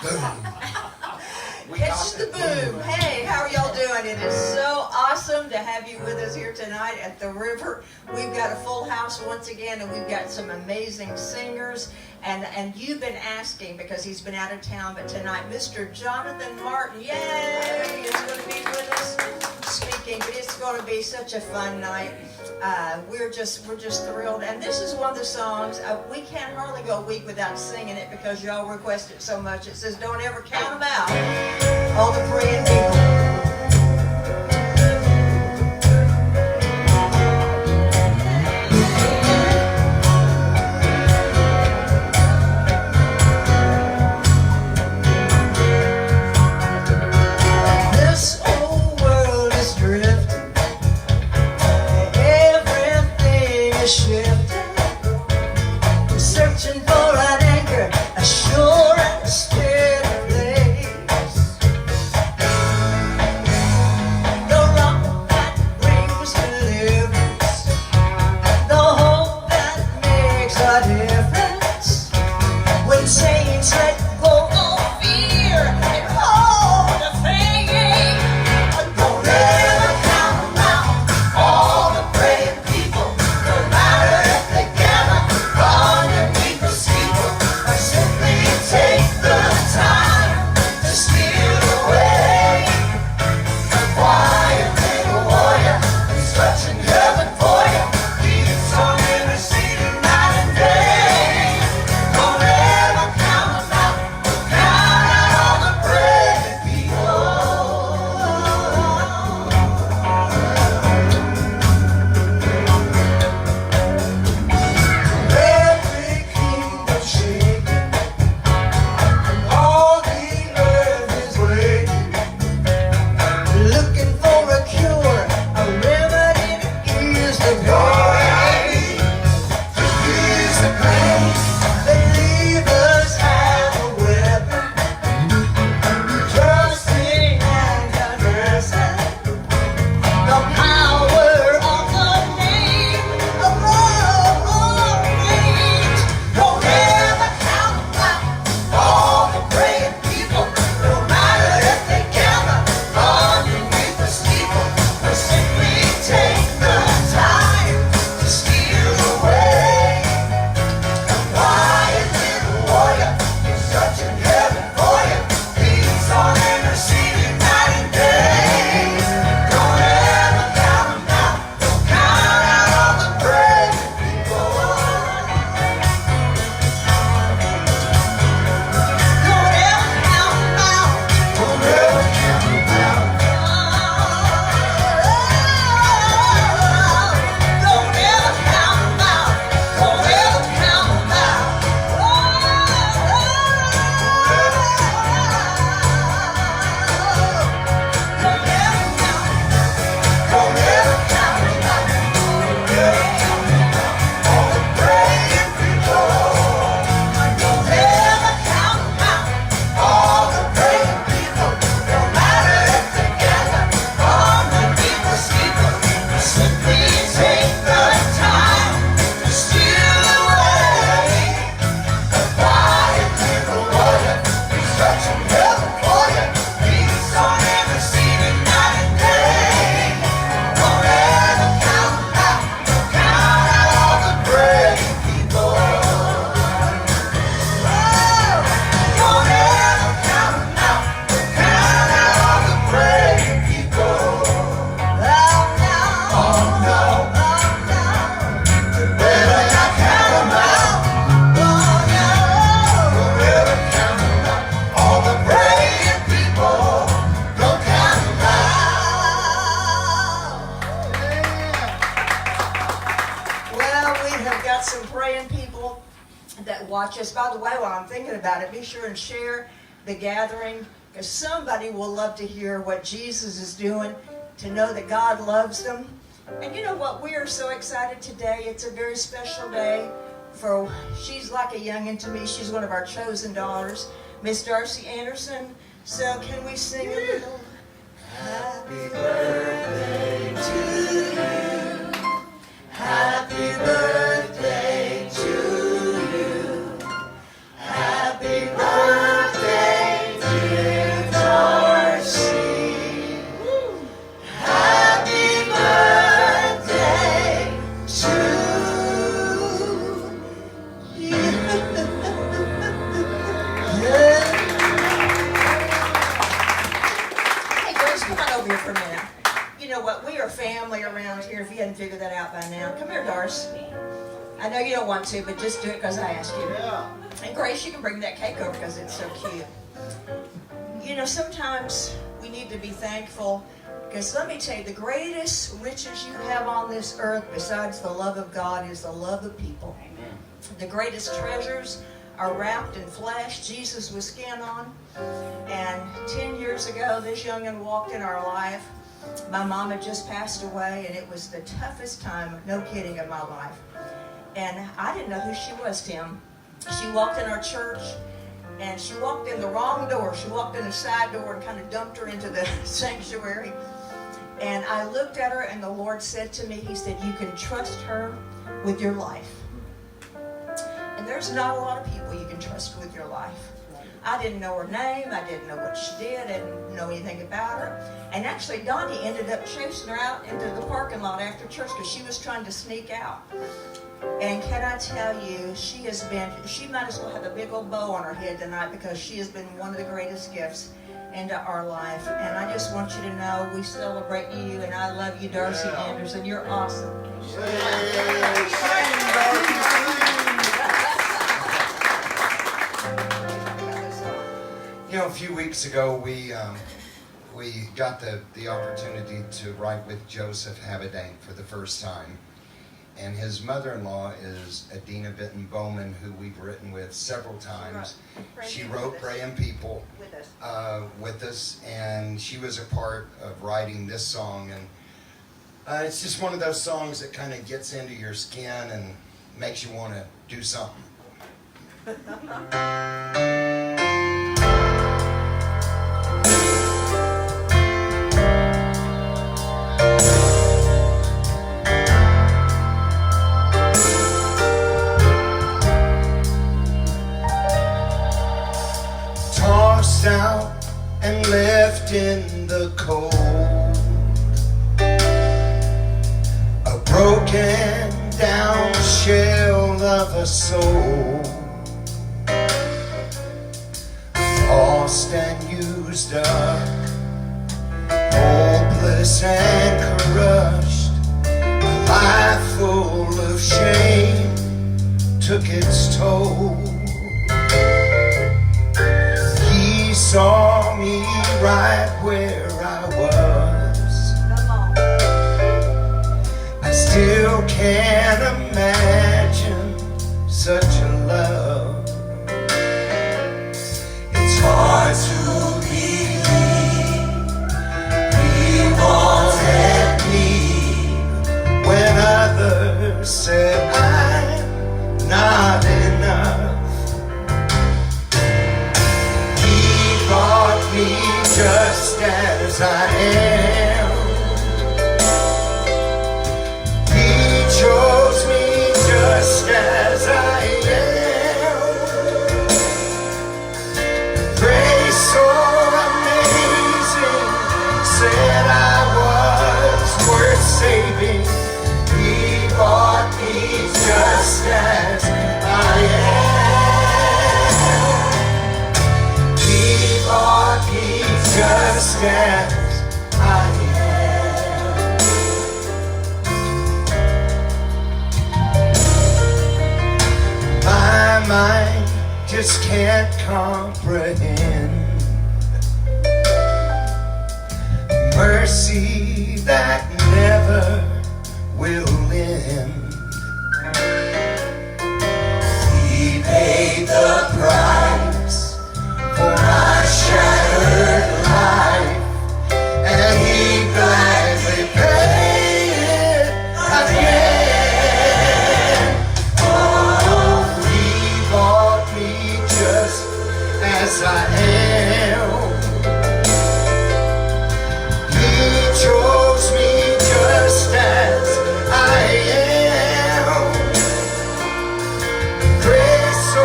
It's the boom. Hey, how are y'all doing? It is so awesome to have you with us here tonight at the river. We've got a full house once again, and we've got some amazing singers. And you've been asking because he's been out of town, but tonight, Mr. Jonathan Martin, yay, is going to be with us speaking. But it's going to be such a fun night. We're just thrilled. And this is one of the songs, we can't hardly go a week without singing it because y'all request it so much. It says, don't ever count them out. All the praying people. By the way, while I'm thinking about it, be sure and share the gathering because somebody will love to hear what Jesus is doing, to know that God loves them. And you know what? We are so excited today. It's a very special day for, she's like a youngin' to me. She's one of our chosen daughters, Miss Darcy Anderson. So can we sing a little? Happy birthday to you. Happy birthday to you. Happy birthday. family around here, if you hadn't figured that out by now. Come here, Doris. I know you don't want to, but just do it because I asked you. Yeah. And Grace, you can bring that cake over because it's so cute. You know, sometimes we need to be thankful, because let me tell you, the greatest riches you have on this earth besides the love of God is the love of people. Amen. The greatest treasures are wrapped in flesh. Jesus was skin on. And 10 years ago, this young'un walked in our life. My mom had just passed away, and it was the toughest time, no kidding, of my life. And I didn't know who she was, Tim. She walked in our church, and she walked in the wrong door. She walked in the side door and kind of dumped her into the sanctuary. And I looked at her, and the Lord said to me, He said, you can trust her with your life. And there's not a lot of people you can trust with your life. I didn't know her name. I didn't know what she did. I didn't know anything about her. And actually, Donnie ended up chasing her out into the parking lot after church because she was trying to sneak out. And can I tell you, she might as well have a big old bow on her head tonight, because she has been one of the greatest gifts into our life. And I just want you to know we celebrate you, and I love you, Darcy Anderson. You're awesome. You know, a few weeks ago, we got the opportunity to write with Joseph Habedank for the first time. And his mother-in-law is Adina Vinton Bowman, who we've written with several times. She wrote Praying People with us, and she was a part of writing this song. And it's just one of those songs that kind of gets into your skin and makes you want to do something. Out and left in the cold, a broken down shell of a soul, lost and used up, hopeless and crushed. A life full of shame took its toll. Saw me right where I was. I still can't imagine such a love. It's hard to believe he wanted me when others said I'm not enough. Me just as I am. He chose me just as I am. Grace so amazing said I was worth saving. He bought me just as I am. Just as I am. My mind just can't comprehend mercy that never will end. He paid the price for my shattered life, and he gladly paid it again. Oh, he bought me just as I am. He chose me just as I am. Grace so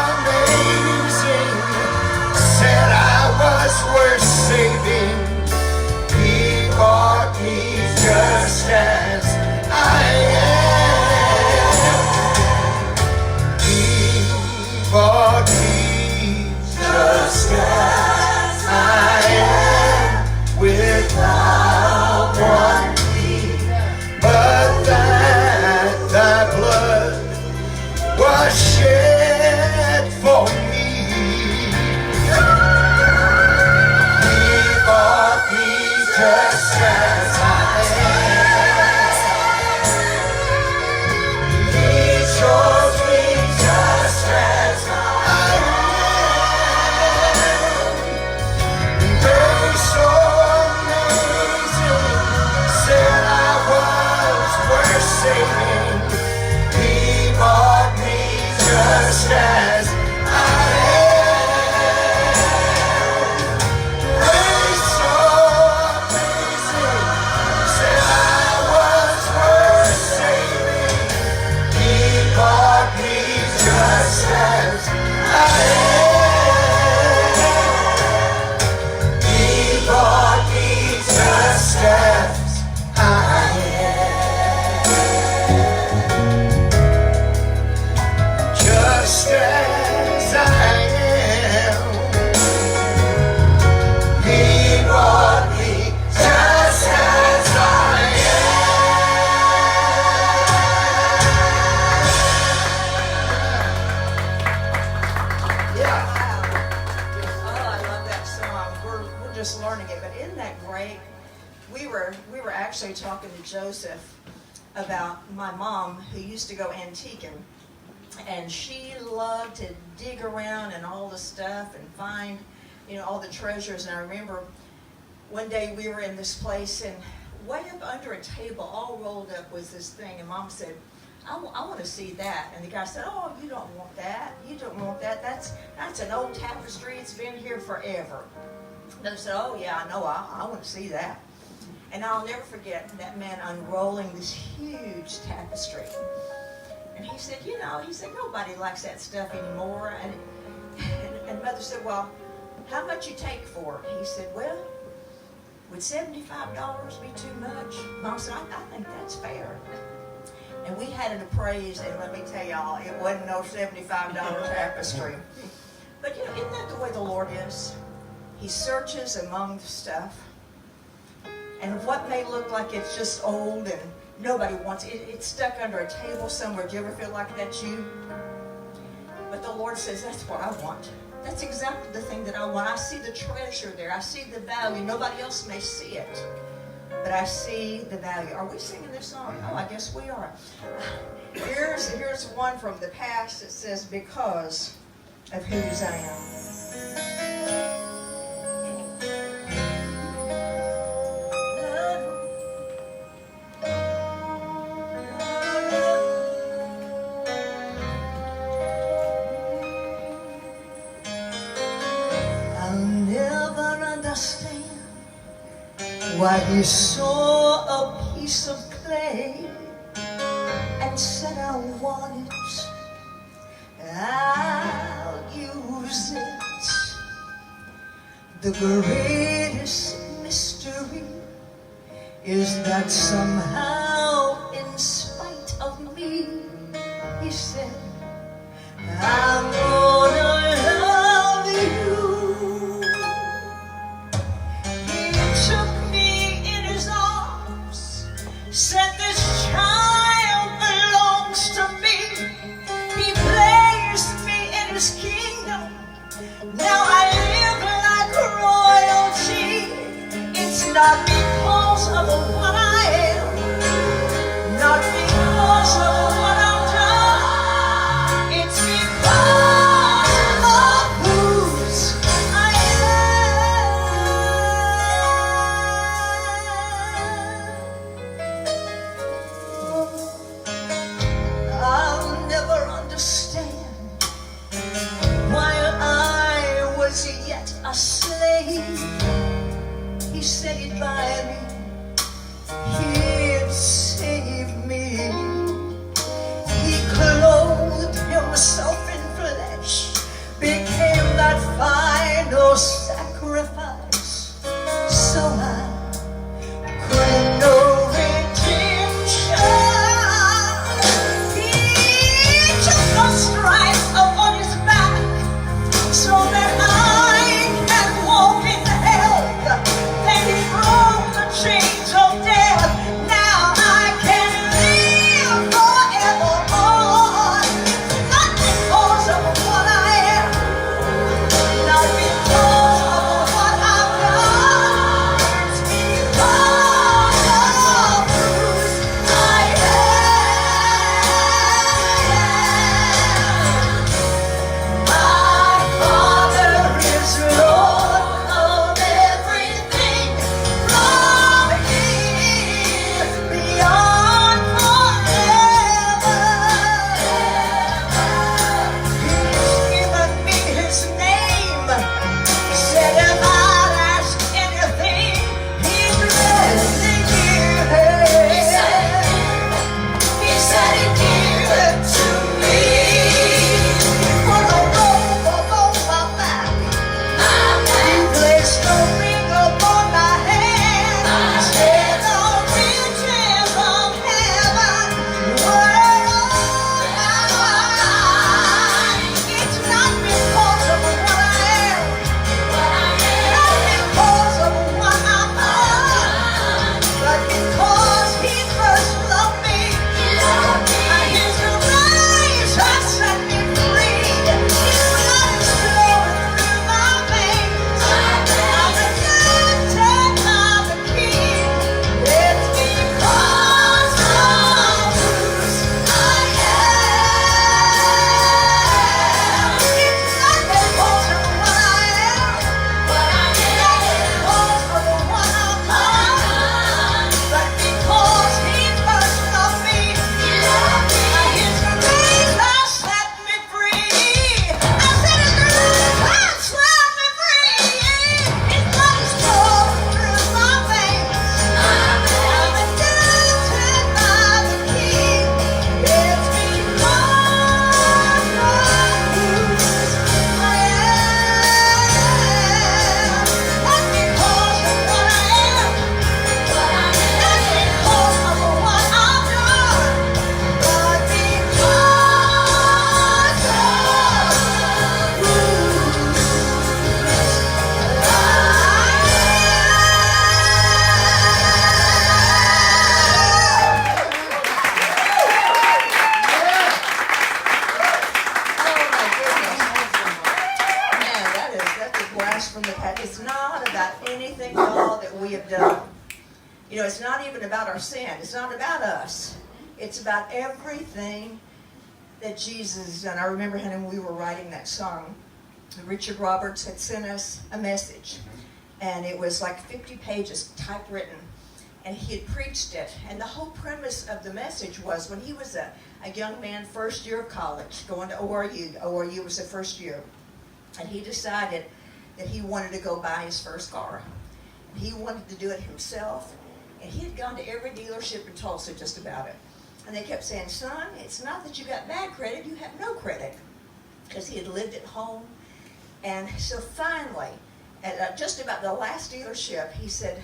amazing said I was worth saving. He bought me just as I am. He bought me just as I am, without one plea. just learning it. But isn't that great? We were actually talking to Joseph about my mom, who used to go antiquing, and she loved to dig around and all the stuff and find, all the treasures. And I remember one day we were in this place, and way up under a table, all rolled up, was this thing. And Mom said, I want to see that. And the guy said, oh, you don't want that. You don't want that. That's an old tapestry. It's been here forever. And I said, oh, yeah, I know. I want to see that. And I'll never forget that man unrolling this huge tapestry. And he said, nobody likes that stuff anymore. And Mother said, well, how much you take for it? He said, well, would $75 be too much? Mom said, I think that's fair. And we had it appraised, and let me tell y'all, it wasn't no $75 tapestry. But isn't that the way the Lord is? He searches among the stuff. And what may look like it's just old and nobody wants it, it's stuck under a table somewhere. Do you ever feel like that's you? But the Lord says, that's what I want. That's exactly the thing that I want. I see the treasure there. I see the value. Nobody else may see it, but I see the value. Are we singing this song? Oh, I guess we are. Here's one from the past that says, because of whose I am. Why he saw a piece of clay and said, I want it, I'll use it. The greatest mystery is that somehow, in spite of me, he said, I'm gonna love you. Said this child belongs to me. He placed me in his kingdom. Now I live like royalty. It's not because of what I am, not because of what I've done. It's because of whose I am. I'll never understand why I was yet a slave. He said he'd buy me, he'd save me. He clothed himself in flesh, became that final sacrifice, so I could know redemption. He took the stripes upon his back so that I can walk in health. Then he broke the chain from the past. It's not about anything at all that we have done. You know, it's not even about our sin. It's not about us. It's about everything that Jesus has done. I remember when we were writing that song, Richard Roberts had sent us a message. And it was like 50 pages typewritten. And he had preached it. And the whole premise of the message was when he was a young man, first year of college, going to ORU. ORU was the first year. And he decided that he wanted to go buy his first car. He wanted to do it himself. And he had gone to every dealership in Tulsa just about it. And they kept saying, son, it's not that you got bad credit, you have no credit. Because he had lived at home. And so finally, at just about the last dealership, he said,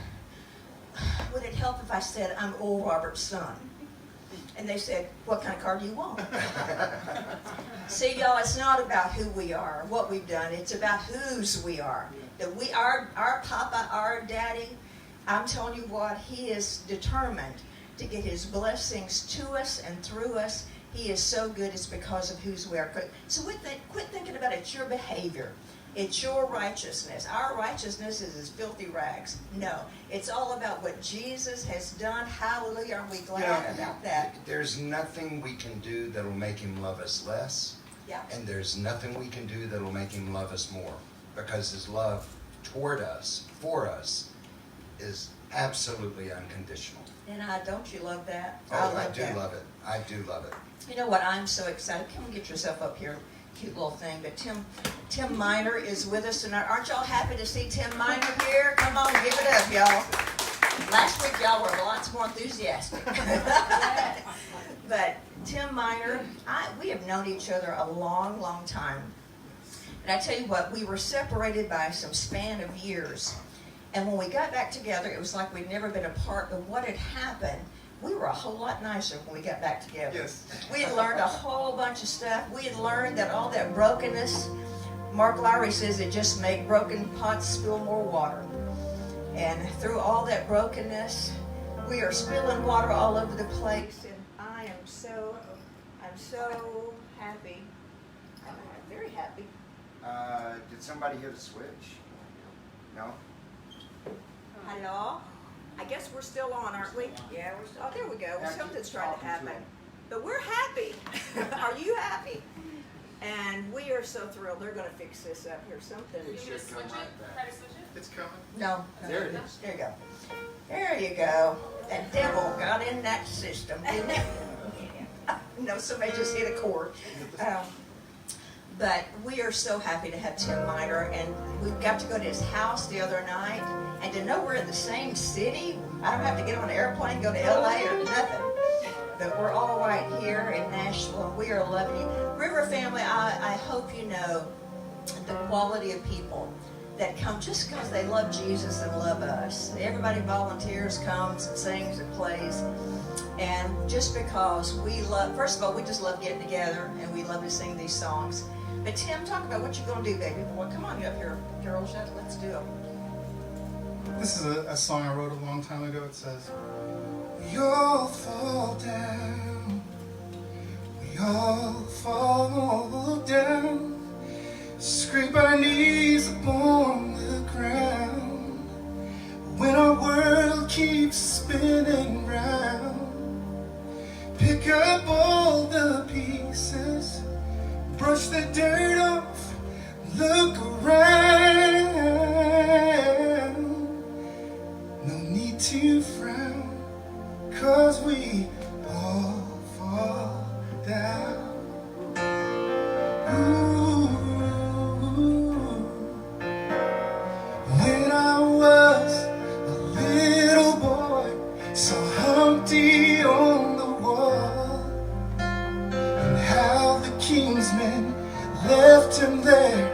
would it help if I said I'm Oral Robert's son? And they said, what kind of car do you want? See, y'all, it's not about who we are, what we've done. It's about whose we are. That we are, our papa, our daddy, I'm telling you what, he is determined to get his blessings to us and through us. He is so good, it's because of whose we are. So quit thinking about it's your behavior. It's your righteousness. Our righteousness is as filthy rags. No, it's all about what Jesus has done. Hallelujah. Are we glad about that? There's nothing we can do that'll make him love us less. Yeah. And there's nothing we can do that'll make him love us more. Because his love toward us, for us, is absolutely unconditional. And don't you love that? Oh, I do love it. I do love it. You know what? I'm so excited. Come get yourself up here. Cute little thing. But Tim Miner is with us tonight. Aren't y'all happy to see Tim Miner here? Come on, give it up, y'all. Last week, y'all were lots more enthusiastic. But Tim Miner, we have known each other a long, long time. And I tell you what, we were separated by some span of years. And when we got back together, it was like we'd never been apart. But what had happened, we were a whole lot nicer when we got back together. Yes. We had learned a whole bunch of stuff. We had learned that all that brokenness, Mark Lowry says it just made broken pots spill more water. And through all that brokenness, we are spilling water all over the place. And I'm so happy. I'm very happy. Did somebody hit a switch? No? Hello? I guess we're still on, aren't we? Yeah, we're still. Oh, there we go. Something's trying to happen. But we're happy. Are you happy? And we are so thrilled. They're going to fix this up here. Something. You should switch it? Try to switch it? It's coming. No. There it is. There you go. There you go. That devil got in that system, didn't he? No, somebody just hit a chord. But we are so happy to have Tim Miner, and we got to go to his house the other night, and to know we're in the same city. I don't have to get on an airplane, go to LA or nothing. But we're all right here in Nashville, and we are loving you. River family, I hope you know the quality of people that come just because they love Jesus and love us. Everybody volunteers, comes and sings and plays. And just because we love, first of all, we just love getting together, and we love to sing these songs. But Tim, talk about what you're going to do, baby boy. Come on up here, girls. Let's do it. This is a song I wrote a long time ago. It says, we all fall down, we all fall down, scrape our knees upon the ground, when our world keeps spinning round, pick up all the pieces, brush the dirt off, look around. No need to frown, 'cause we all fall down. Ooh. When I was a little boy, saw Humpty on the wall, and how the king's men left him there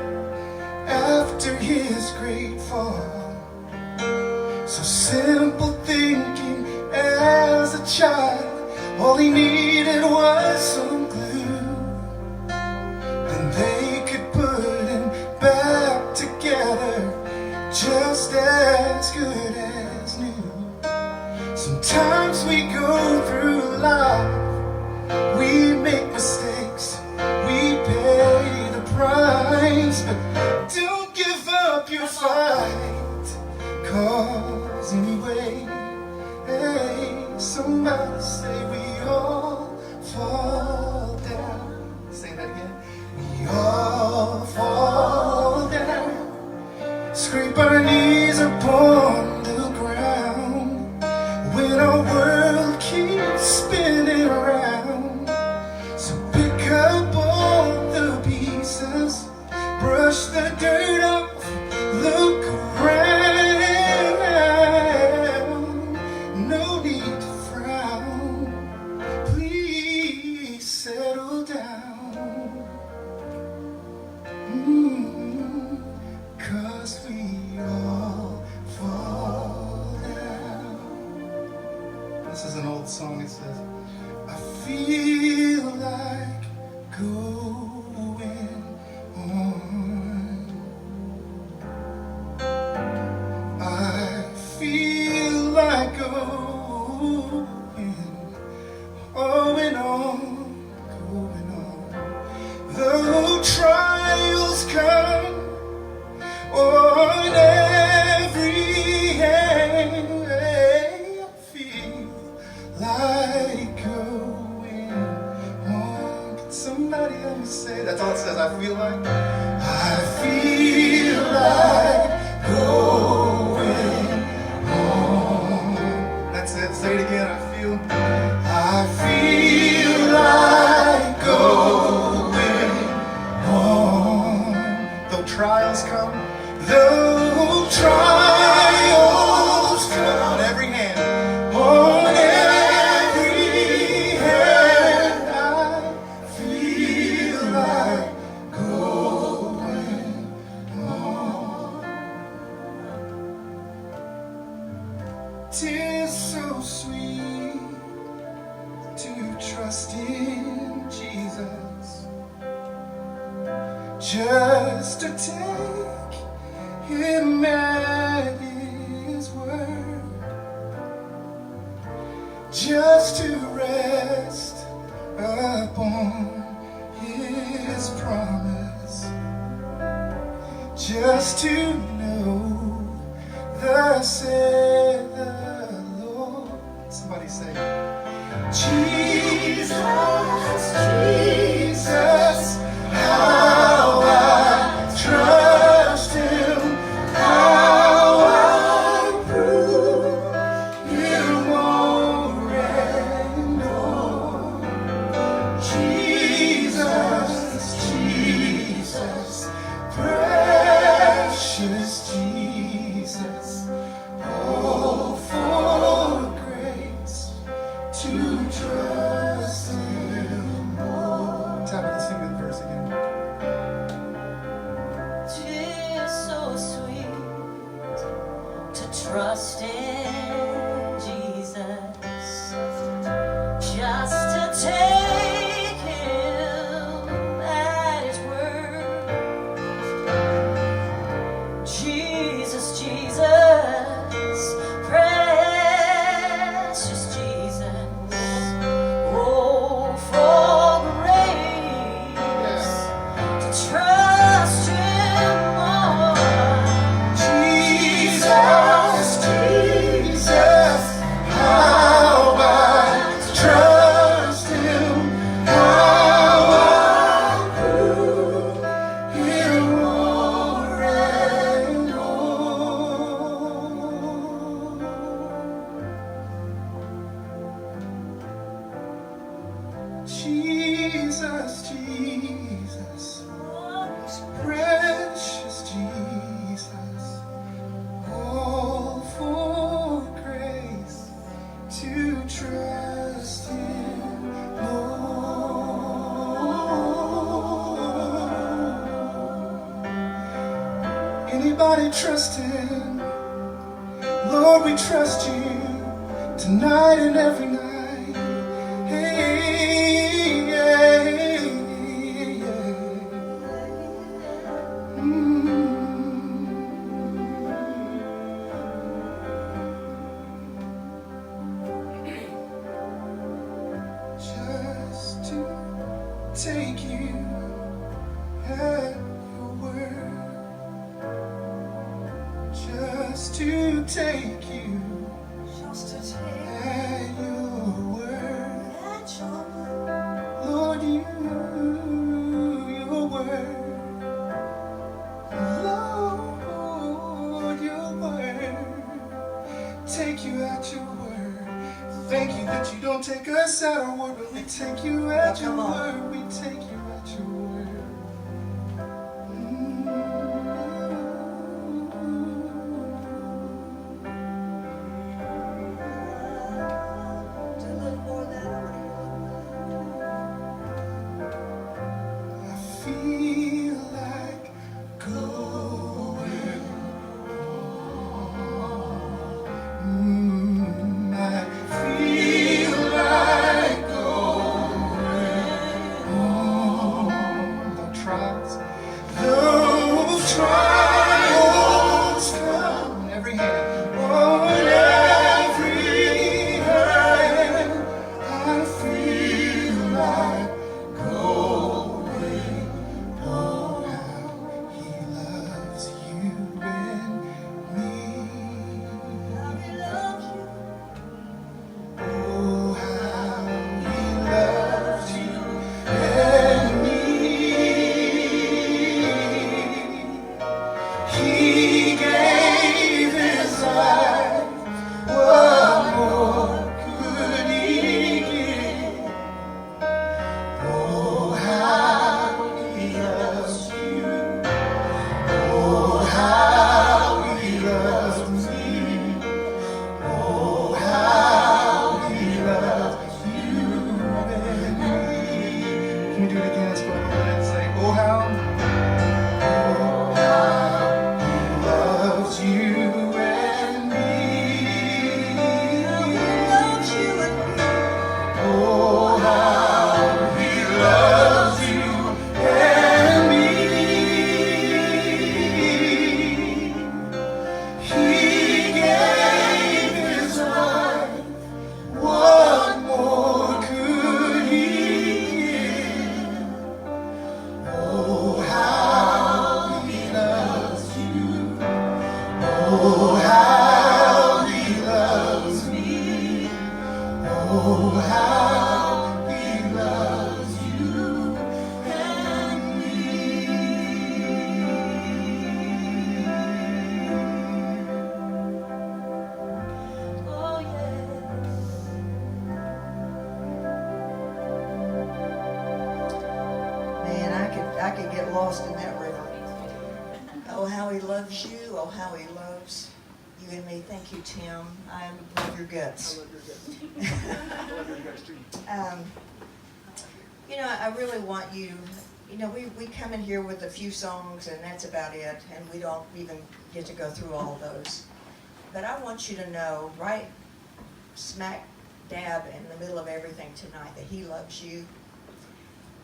after his great fall. So simple thinking as a child, all he needed was some glue. Then they could put him back together, just as good as new. Sometimes we go through life, we make mistakes, we pay the price, but don't give up your fight. 'Cause anyway, hey, somebody say we all fall down. Say that again. We all fall down. Scrape our knees upon the ground when our world keeps spinning around. So pick up all the pieces, brush the dirt off, look around. No need to frown. Please settle down. 'Cause we all fall down. This is an old song. It says, I feel like going on. I feel like going on. Though trials come on every hand, I feel like going on. Can somebody help me say? That's all it says. I feel like going on. That's it. Say it again. I feel like going on. Though trials come, on every hand, I feel like going on. 'Tis so sweet to trust in Jesus, just to take Him at His word, just to rest upon His promise, just to know thus said the Lord. Somebody say, Jesus, Jesus, how I trust Him, how I prove Him more and more. Jesus, Jesus, precious Jesus, oh, for grace to trust Him more. Tap it and sing that verse again. 'Tis so sweet to trust in Jesus, just to take Him at His word. Jesus, Jesus, precious Jesus, oh, for grace to trust Him more. Jesus, Jesus, how I trust Him, how I prove Him more and more. Jesus, Jesus, precious Jesus, all for grace to trust Him more. Anybody trust Him? Lord, we trust You tonight and every night. Hey, yeah, yeah. Just to take You at Your word, just to take you Just to take at your word. at your word. Lord, your word. Lord, your word. Take you at your word. Thank you that you don't take us at our word, but we take you at your Come on. word. We take you at your word. Do a little more of that over here. I feel like going home. I feel like going home. The trials come on every hand. On every hand, I feel like going. Oh, how he loves you and me. How he loves you. Oh, how he loves you and me. He gave his life. What more could he give? Oh, how he loves you. Oh, how he loves me. Oh, how he loves you and me. Can we do it again? Let's go ahead and say, oh, how he loves you and me. He loves you and me. Oh, how he loves you and me. He gave his life. What more could he give? Oh, how he loves you. Oh, how he loves me. Oh, how he loves you and me. Oh, yes. Man, I could get lost in that river. Oh, how he loves you. Oh, how he loves you and me. Thank you, Tim. I love your guts. You know, I really want you, you know, we come in here with a few songs and that's about it, and we don't even get to go through all those. But I want you to know, right smack dab in the middle of everything tonight, that he loves you.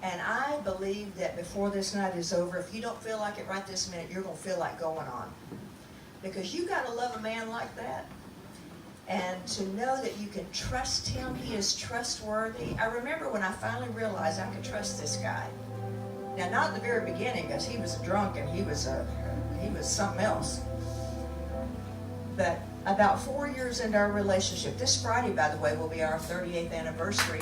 And I believe that before this night is over, if you don't feel like it right this minute, you're going to feel like going on. Because you got to love a man like that. And to know that you can trust him, he is trustworthy. I remember when I finally realized I could trust this guy. Now, not in the very beginning, because he was a drunk and he was something else. But about 4 years into our relationship, this Friday, by the way, will be our 38th anniversary.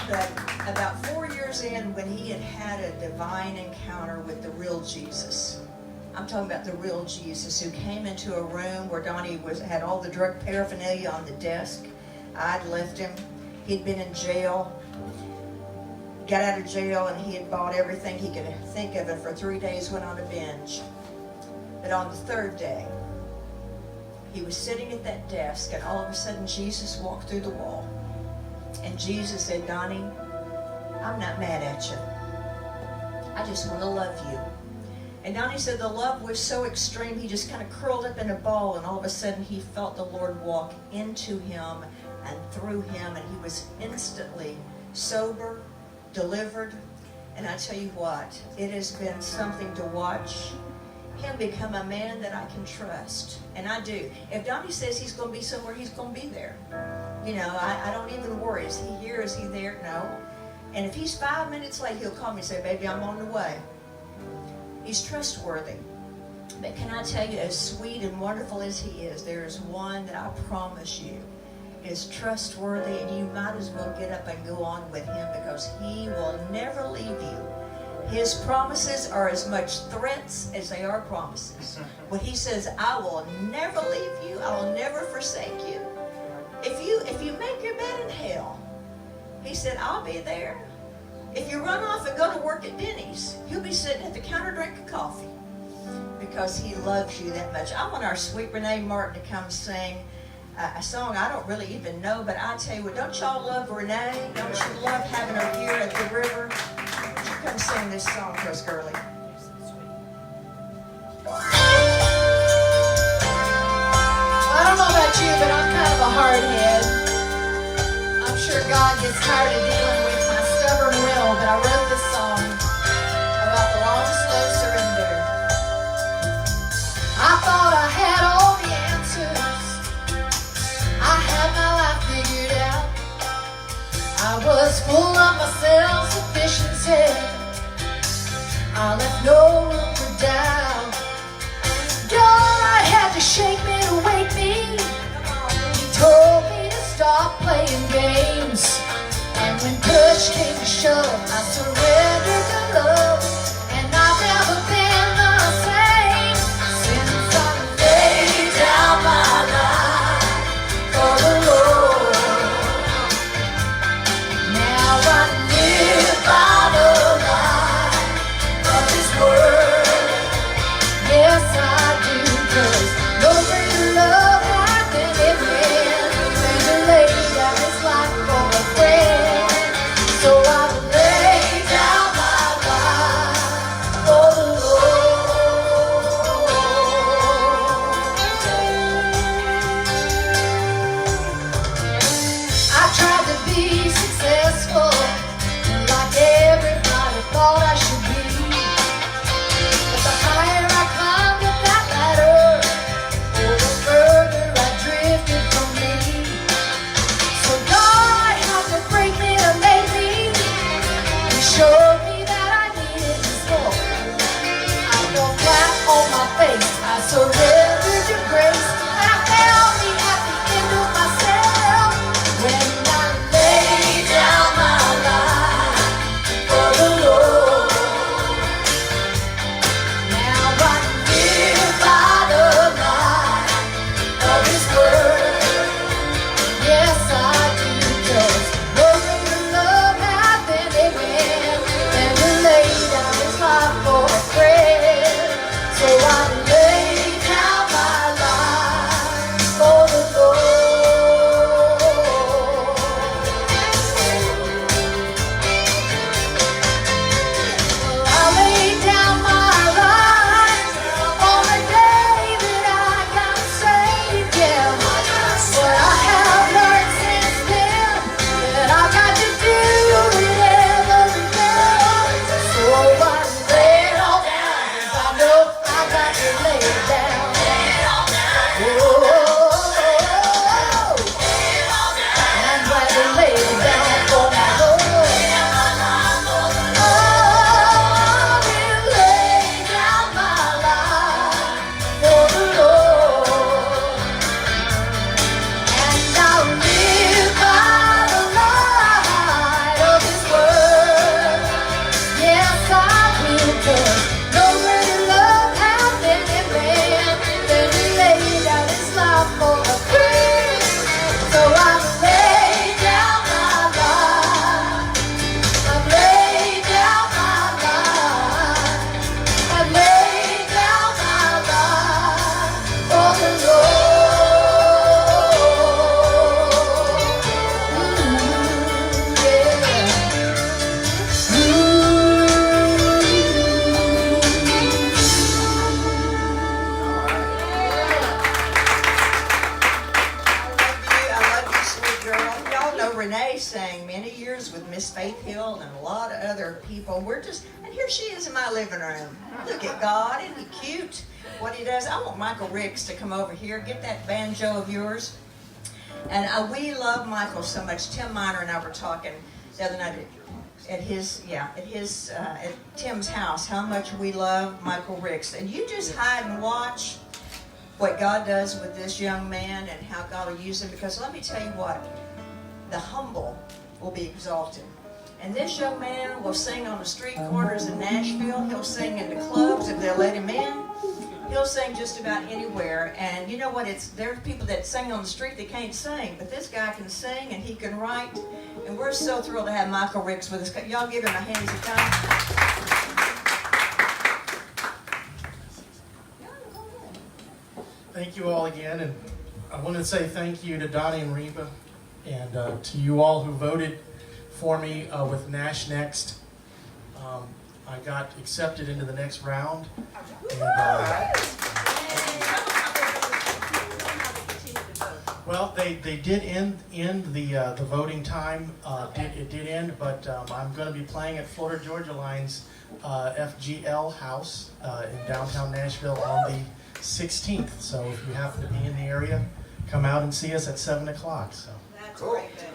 But about 4 years in, when he had had a divine encounter with the real Jesus. I'm talking about the real Jesus, who came into a room where Donnie had all the drug paraphernalia on the desk. I'd left him. He'd been in jail. Got out of jail, and he had bought everything he could think of, and for 3 days went on a binge. But on the third day, he was sitting at that desk, and all of a sudden Jesus walked through the wall. And Jesus said, Donnie, I'm not mad at you. I just want to love you. And Donnie said the love was so extreme, he just kind of curled up in a ball, and all of a sudden he felt the Lord walk into him and through him, and he was instantly sober, delivered. And I tell you what, it has been something to watch him become a man that I can trust. And I do. If Donnie says he's going to be somewhere, he's going to be there. You know, I don't even worry. Is he here? Is he there? No. And if he's 5 minutes late, he'll call me and say, baby, I'm on the way. He's trustworthy. But can I tell you, as sweet and wonderful as he is, there is one that I promise you is trustworthy, and you might as well get up and go on with him, because he will never leave you. His promises are as much threats as they are promises. When he says, I will never leave you, I will never forsake you. If you make your bed in hell, he said, I'll be there. If you run off and go to work at Denny's, he'll be sitting at the counter drinking coffee, because he loves you that much. I want our sweet Renee Martin to come sing a song I don't really even know, but I tell you what, don't y'all love Renee? Don't you love having her here at the river? Would you come sing this song to us, girlie? I don't know about you, but I'm kind of a hardhead. I'm sure God gets tired of dealing with my stubborn will, but I wrote this song about the long, slow surrender. I thought I had all the answers. I had my life figured out. I was full of my self-sufficiency. I left no room for doubt. God had to shake me to wake me. He told me to stop playing games. And when push came to shove, I surrendered to love. And I've never been the same since I laid down my life for the Lord. Now I live by the light of His word. Yes, I do, 'cause no greater love has been given than to lay down His life for a friend. So I lay down my life for the Lord. I tried to be successful like everybody thought I should be. But the higher I climbed up that ladder, oh, the further I drifted from me. So God had to break me to make me. He showed me that I needed His help. I fell flat on my face. I surrendered to grace. And I found me at the end of myself when I laid down my life for the Lord. Now I live by the light of His word. Yes, I do, 'cause no greater love hath been given than to lay down His life for a friend. So I lay down my life for the Lord. I laid down my life on the day that I got saved, yeah. But I have learned since then that I got to do it every day. So I lay it all down, 'cause I know I got to lay it down. Oh, I'm glad to lay it down for my Lord. I will lay down my life for the Lord. And I'll live by the light of His word. Yes, I will, 'cause no greater love hath been given than to lay down His life for a friend. So I lay down my life. I lay down my life. I lay down my life for the Lord. I love you, sweet girl. Y'all know Renee sang many years with Miss Faith Hill and a lot of other people. And here she is in my living room. Look at God, isn't he cute? What he does. I want Michael Ricks to come over here, get that banjo of yours. And we love Michael so much. Tim Miner and I were talking the other night. at Tim's house how much we love Michael Ricks. And you just hide and watch what God does with this young man and how God will use him. Because let me tell you what, the humble will be exalted. And this young man will sing on the street corners in Nashville. He'll sing in the clubs if they'll let him in. He'll sing just about anywhere. And you know what? There's people that sing on the street that can't sing, but this guy can sing and he can write. And we're so thrilled to have Michael Ricks with us. Y'all give him a hand as he comes. Thank you all again, and I want to say thank you to Donnie and Reba, and to you all who voted for me with Nash Next. I got accepted into the next round. And, well, they did end the voting time. It did end, but I'm going to be playing at Florida Georgia Line's FGL House in downtown Nashville on the 16th. So if you happen to be in the area, come out and see us at 7 o'clock. So. That's great, buddy.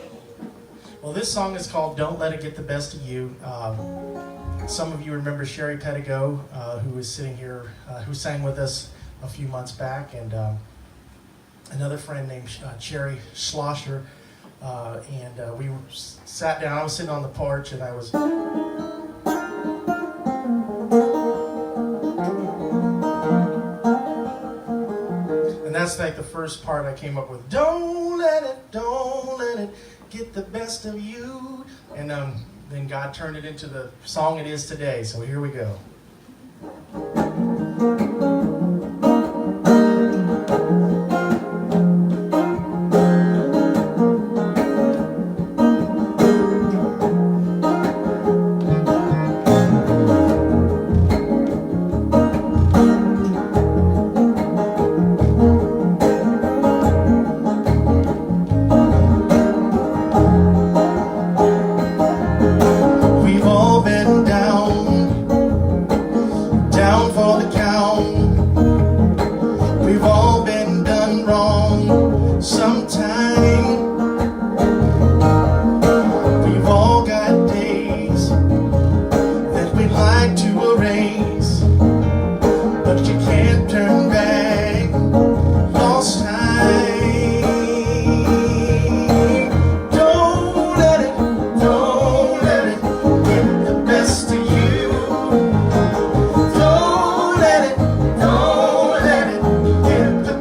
Well, this song is called Don't Let It Get the Best of You. Some of you remember Sherry Pettigo, who is sitting here, who sang with us a few months back, and another friend named Cherry Schlosser. And we sat down. I was sitting on the porch, and I was... And that's like the first part I came up with. Don't let it get the best of you. And then God turned it into the song it is today. So here we go. The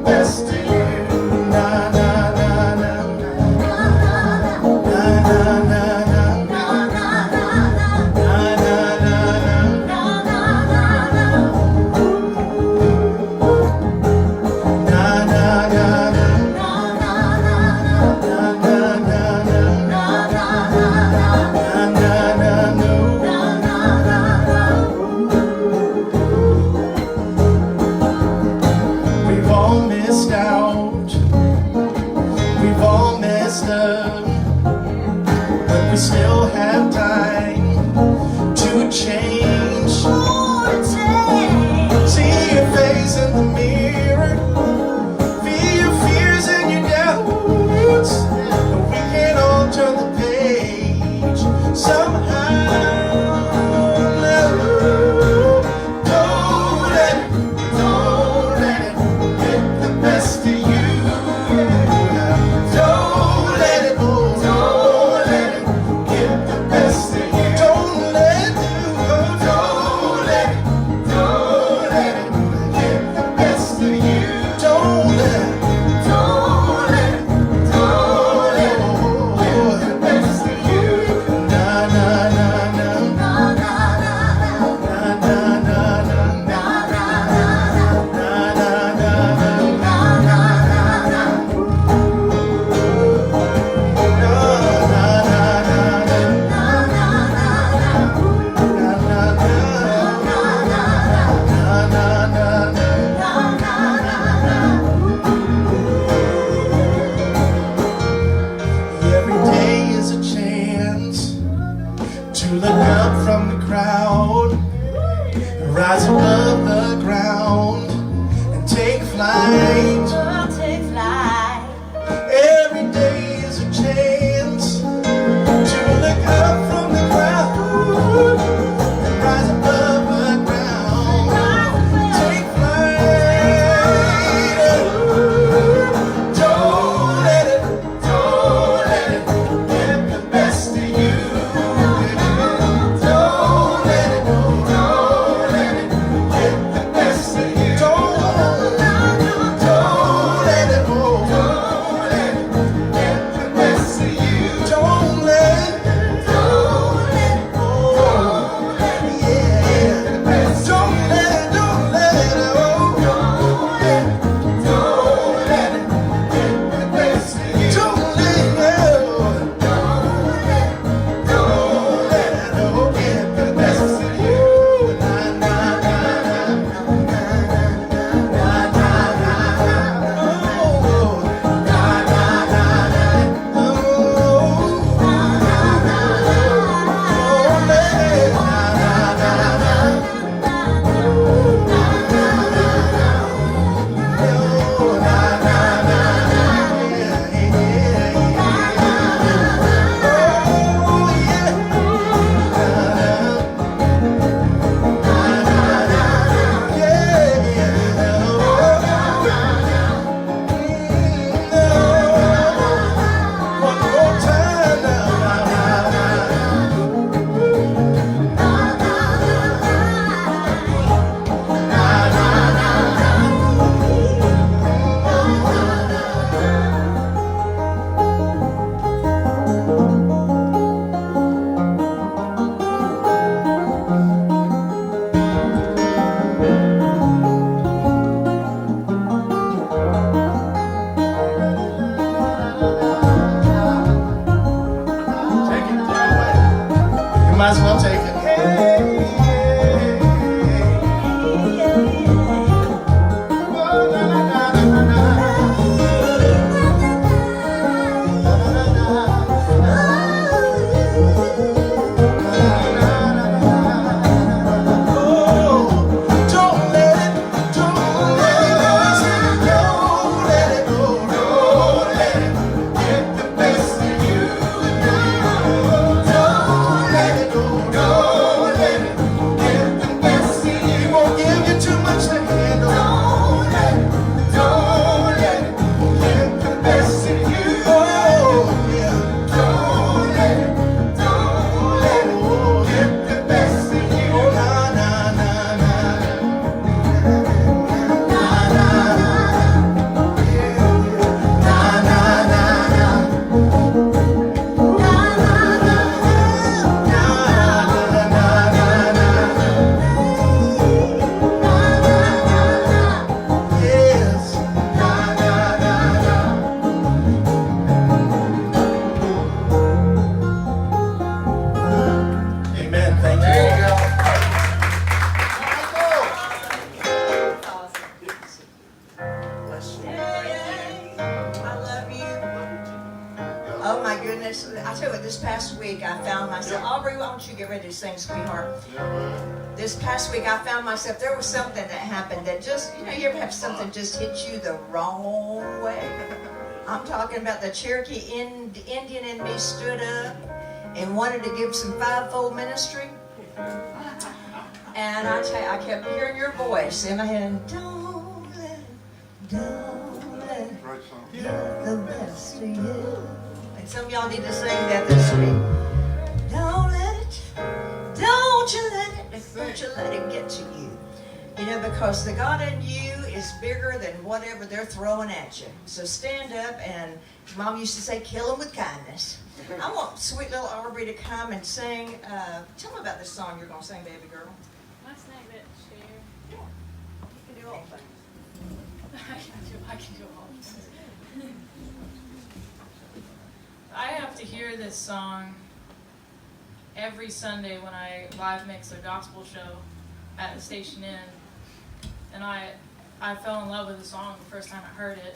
I tell you what, this past week I found myself, Aubrey, why don't you get ready to sing, sweetheart? This past week I found myself, there was something that happened that just, you ever have something just hit you the wrong way? I'm talking about the Cherokee Indian in me stood up and wanted to give some fivefold ministry. And I tell you, I kept hearing your voice in my head, don't let it get the best of you. And some of y'all need to sing that this week. Don't you let it get to you. You know, because the God in you is bigger than whatever they're throwing at you. So stand up, and Mom used to say, kill them with kindness. I want sweet little Aubrey to come and sing. Tell me about this song you're going to sing, baby girl. My snack that share. You can do all things. I can do all this. I have to hear this song every Sunday when I live mix a gospel show at the Station Inn. And I fell in love with the song the first time I heard it.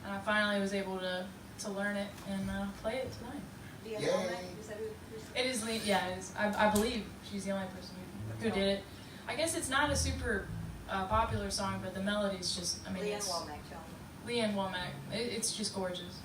And I finally was able to learn it and play it tonight. It is, yeah, it is. I believe she's the only person who did it. I guess it's not a super popular song, but the melody is just, I mean, it's Leanne Womack. It's just gorgeous.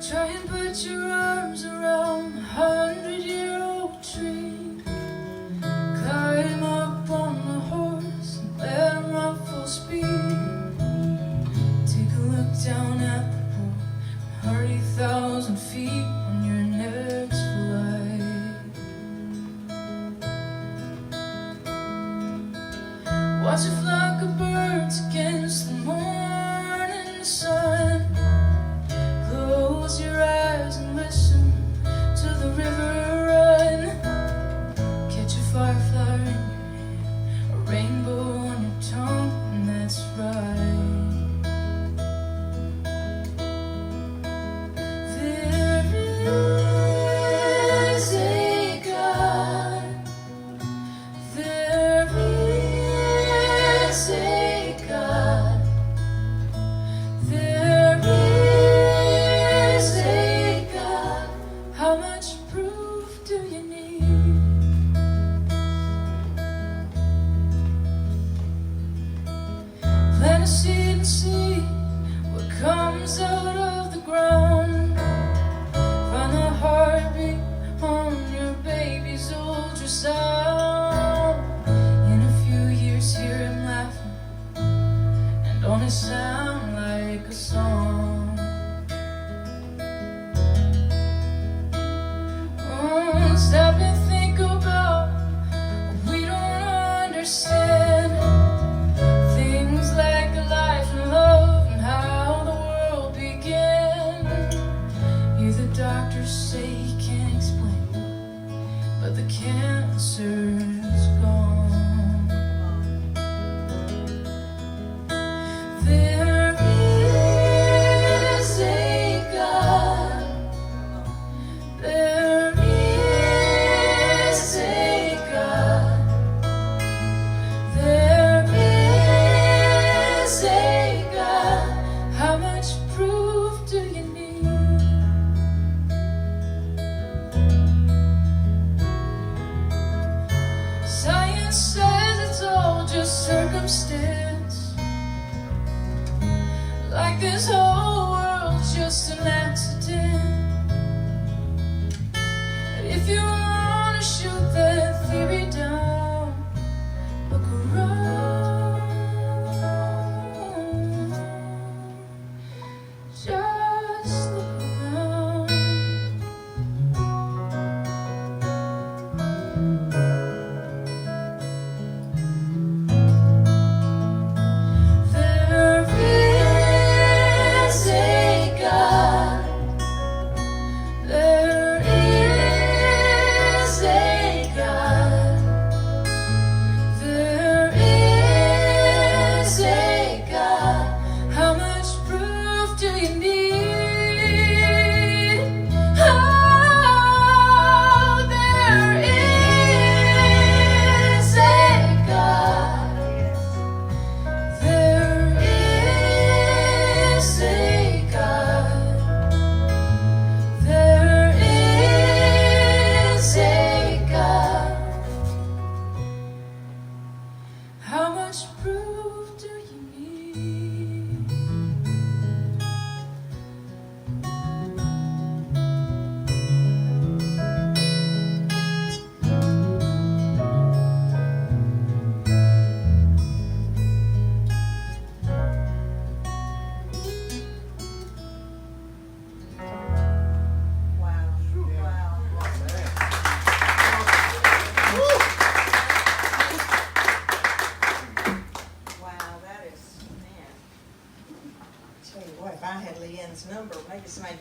Try and put your arms around a 100-year-old tree. Climb up on the horse and let him run full speed. Take a look down at the pool, 30,000 feet on your next flight. Watch a flock of birds against the morning sun. Close your eyes and listen to the river run. Catch a firefly in your hand, a rainbow on your tongue, and that's right. There is a God. There is a God. There is a God. How much proof do you need? Plant a seed and see what comes out of the ground. Find the heartbeat on your baby's ultrasound. In a few years, hear him laughing, and don't it sound like a song? Stop and think about what we don't understand. Things like life and love and how the world began. Hear the doctors say he can't explain, but the cancer's gone. There is a God. There is a God. There is a God. How much proof do you need?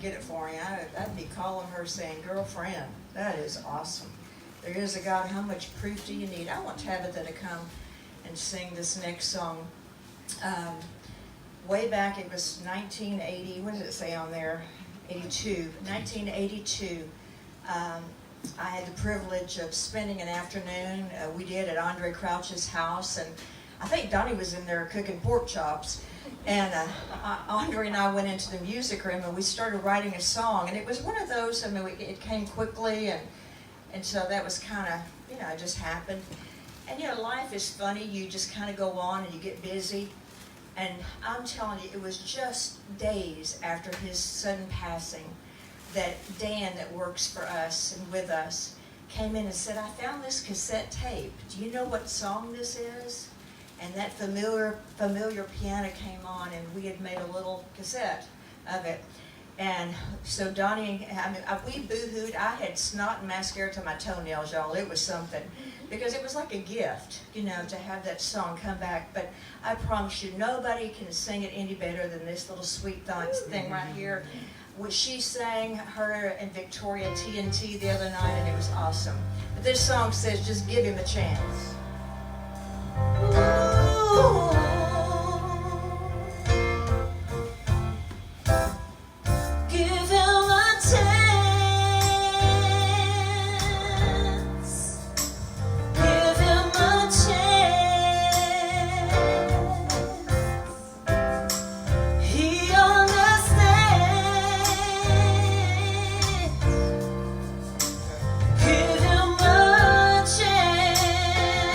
get it for me, I'd be calling her saying, girlfriend, that is awesome. There is a God, how much proof do you need? I want Tabitha to come and sing this next song. Way back, it was 1980, what does it say on there? 1982. I had the privilege of spending an afternoon, we did at Andre Crouch's house, and I think Donnie was in there cooking pork chops. And Andre and I went into the music room and we started writing a song. And it was one of those, I mean, it came quickly, and so that was kind of, you know, it just happened. And, you know, life is funny. You just kind of go on and you get busy. And I'm telling you, it was just days after his sudden passing that Dan, that works for us and with us, came in and said, I found this cassette tape. Do you know what song this is? And that familiar piano came on, and we had made a little cassette of it. And so Donnie, I mean, we boo-hooed. I had snot and mascara to my toenails, y'all. It was something. Because it was like a gift, you know, to have that song come back. But I promise you, nobody can sing it any better than this little Sweet Thoughts thing right here. Which she sang, her and Victoria TNT the other night, and it was awesome. But this song says, just give him a chance. Give him a chance. Give him a chance. He understands. Give him a chance.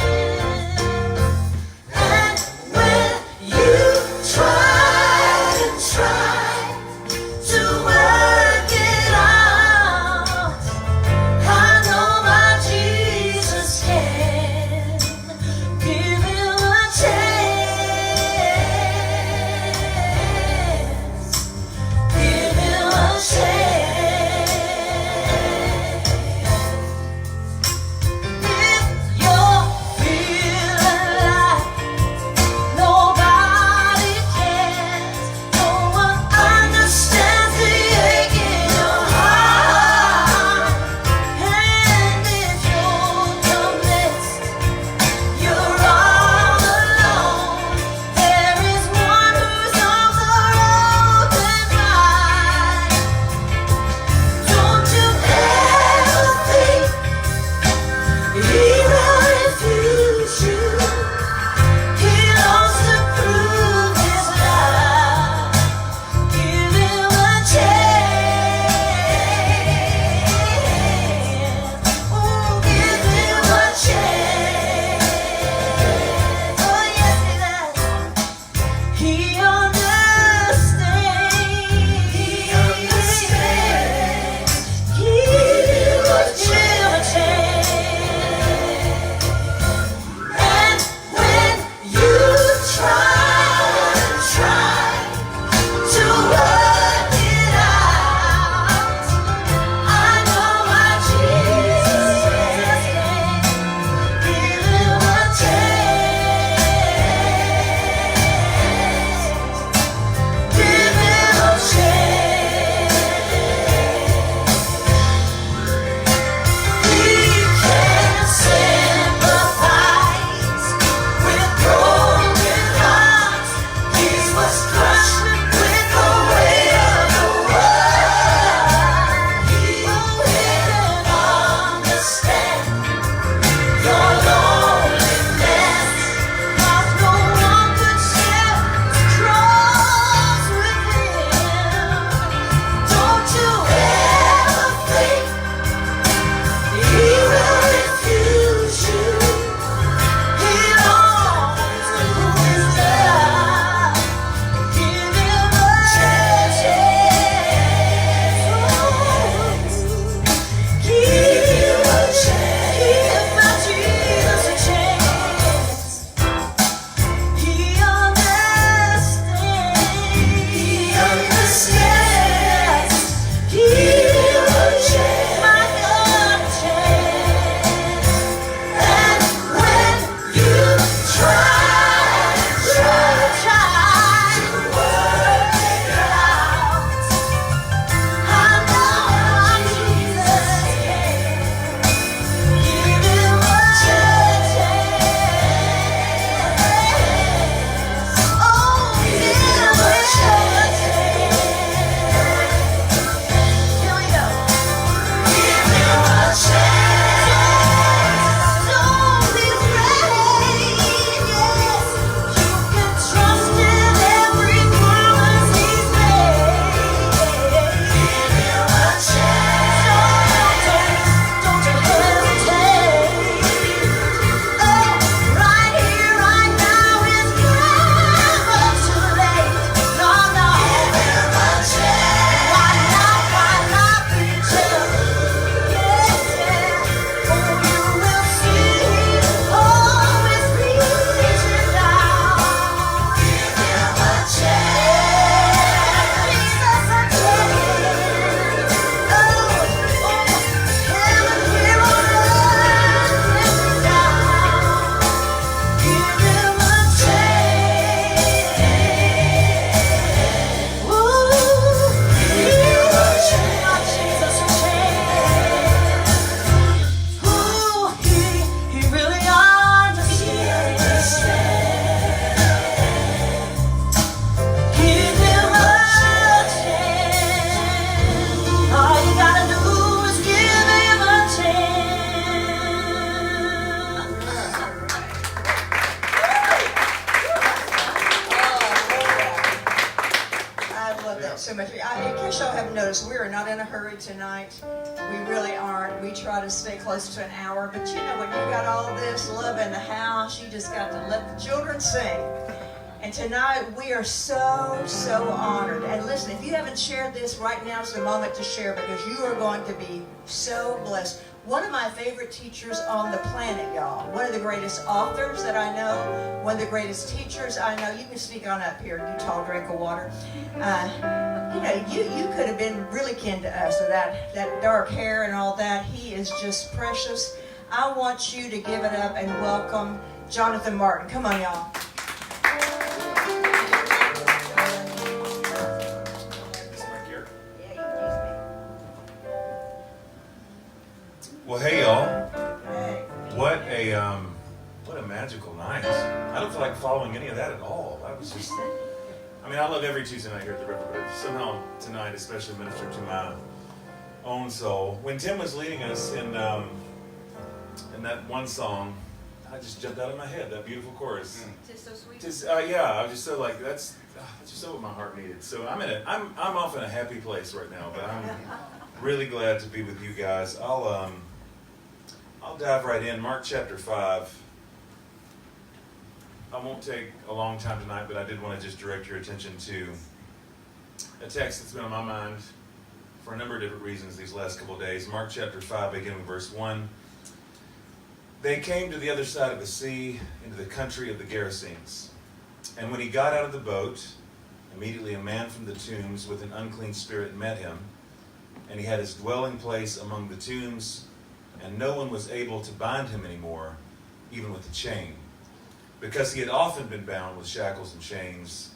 course, we are not in a hurry tonight. We really aren't. We try to stay close to an hour. But you know, when you got all this love in the house, you just got to let the children sing. And tonight, we are so, so honored. And listen, if you haven't shared this, right now is the moment to share, because you are going to be so blessed. One of my favorite teachers on the planet, y'all. One of the greatest authors that I know. One of the greatest teachers I know. You can sneak on up here, you tall drink of water. You know, you could have been really kin to us with that dark hair and all that. He is just precious. I want you to give it up and welcome Jonathan Martin. Come on, y'all. Well, hey y'all. Hey. What a magical night. I don't feel like following any of that at all. I was just, I mean, I love every Tuesday night here at the river, but somehow tonight especially ministered to my own soul. When Tim was leading us in that one song, I just jumped out of my head, that beautiful chorus. Tis so sweet. Yeah, I was just so like, that's just so what my heart needed. So I'm off in a happy place right now, but I'm really glad to be with you guys. I'll dive right in. Mark chapter 5. I won't take a long time tonight, but I did want to just direct your attention to a text that's been on my mind for a number of different reasons these last couple of days. Mark chapter 5, beginning with verse 1. They came to the other side of the sea, into the country of the Gerasenes. And when he got out of the boat, immediately a man from the tombs with an unclean spirit met him, and he had his dwelling place among the tombs, and no one was able to bind him anymore, even with a chain, because he had often been bound with shackles and chains,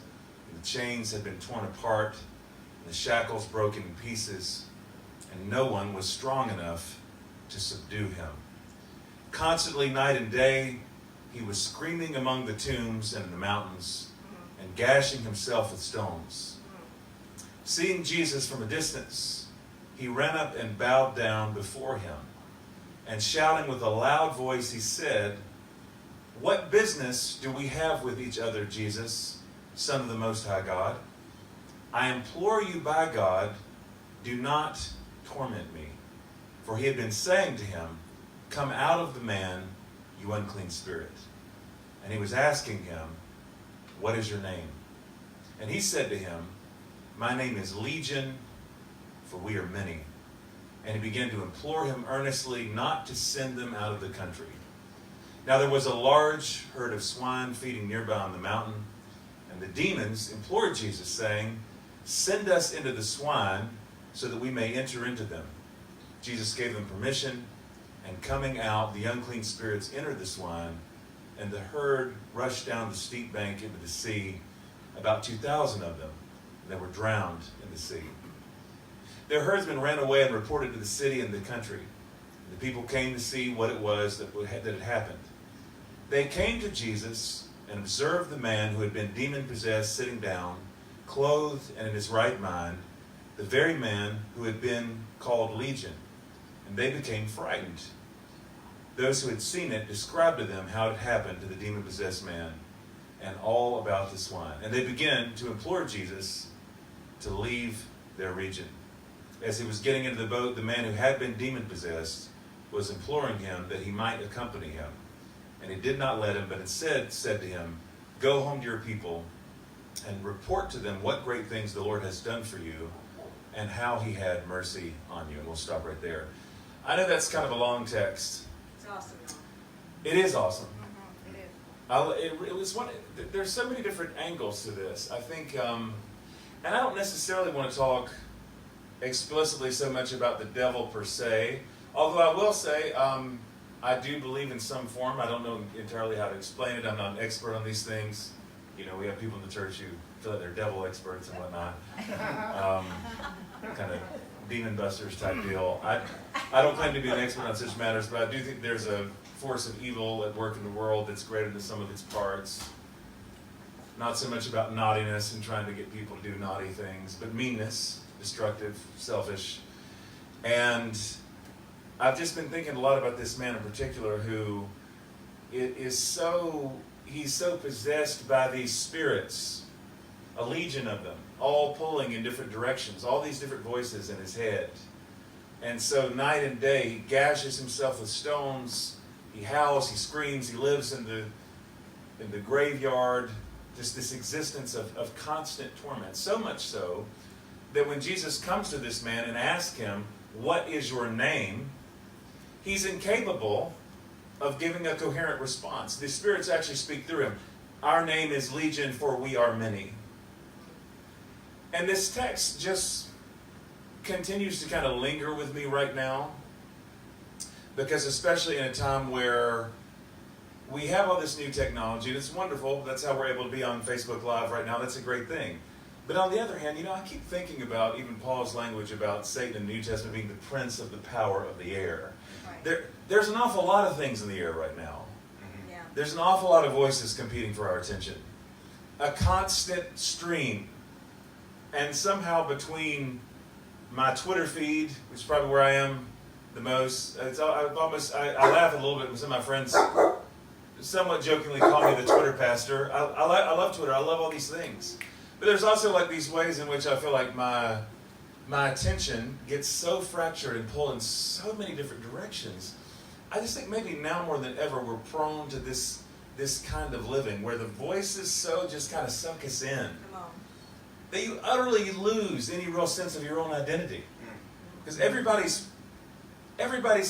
and the chains had been torn apart, and the shackles broken in pieces, and no one was strong enough to subdue him. Constantly, night and day, he was screaming among the tombs and in the mountains, and gashing himself with stones. Seeing Jesus from a distance, he ran up and bowed down before him. And shouting with a loud voice, he said, "What business do we have with each other, Jesus, Son of the Most High God? I implore you by God, do not torment me." For he had been saying to him, "Come out of the man, you unclean spirit." And he was asking him, "What is your name?" And he said to him, "My name is Legion, for we are many." And he began to implore him earnestly not to send them out of the country. Now there was a large herd of swine feeding nearby on the mountain, and the demons implored Jesus, saying, "Send us into the swine, so that we may enter into them." Jesus gave them permission, and coming out, the unclean spirits entered the swine, and the herd rushed down the steep bank into the sea, about 2,000 of them, and they were drowned in the sea. Their herdsmen ran away and reported to the city and the country. The people came to see what it was that had happened. They came to Jesus and observed the man who had been demon-possessed sitting down, clothed and in his right mind, the very man who had been called Legion, and they became frightened. Those who had seen it described to them how it happened to the demon-possessed man and all about the swine. And they began to implore Jesus to leave their region. As he was getting into the boat, the man who had been demon-possessed was imploring him that he might accompany him. And he did not let him, but instead said to him, "Go home to your people and report to them what great things the Lord has done for you and how he had mercy on you." And we'll stop right there. I know that's kind of a long text. It's awesome, y'all. It is awesome. It is. It was one. There's so many different angles to this. I think, and I don't necessarily want to talk explicitly so much about the devil per se, although I will say I do believe in some form. I don't know entirely how to explain it. I'm not an expert on these things. You know, we have people in the church who feel like they're devil experts and whatnot. Kind of demon busters type deal. I don't claim to be an expert on such matters, but I do think there's a force of evil at work in the world that's greater than some of its parts. Not so much about naughtiness and trying to get people to do naughty things, but meanness, destructive, selfish. And I've just been thinking a lot about this man in particular who he's so possessed by these spirits a legion of them, all pulling in different directions, all these different voices in his head. And so night and day, he gashes himself with stones, he howls, he screams, he lives in the graveyard, just this existence of constant torment. So much so that when Jesus comes to this man and asks him, "What is your name?" he's incapable of giving a coherent response. The spirits actually speak through him. "Our name is Legion, for we are many." And this text just continues to kind of linger with me right now, because especially in a time where we have all this new technology, and it's wonderful. That's how we're able to be on Facebook Live right now. That's a great thing. But on the other hand, I keep thinking about even Paul's language about Satan in the New Testament being the prince of the power of the air. Right. There's an awful lot of things in the air right now. Yeah. There's an awful lot of voices competing for our attention. A constant stream. And somehow between my Twitter feed, which is probably where I am the most, I laugh a little bit when some of my friends somewhat jokingly call me the Twitter pastor. I love Twitter. I love all these things. But there's also like these ways in which I feel like my attention gets so fractured and pulled in so many different directions. I just think maybe now more than ever we're prone to this kind of living where the voices so just kind of suck us in. Come on. That you utterly lose any real sense of your own identity. Because everybody's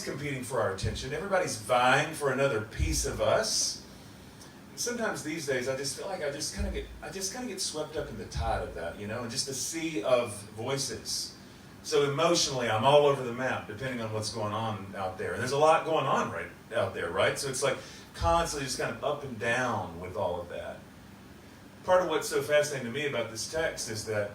competing for our attention. Everybody's vying for another piece of us. And sometimes these days I just feel like I just kind of get swept up in the tide of that, and just a sea of voices. So emotionally I'm all over the map depending on what's going on out there. And there's a lot going on right out there, right? So it's like constantly just kind of up and down with all of that. Part of what's so fascinating to me about this text is that,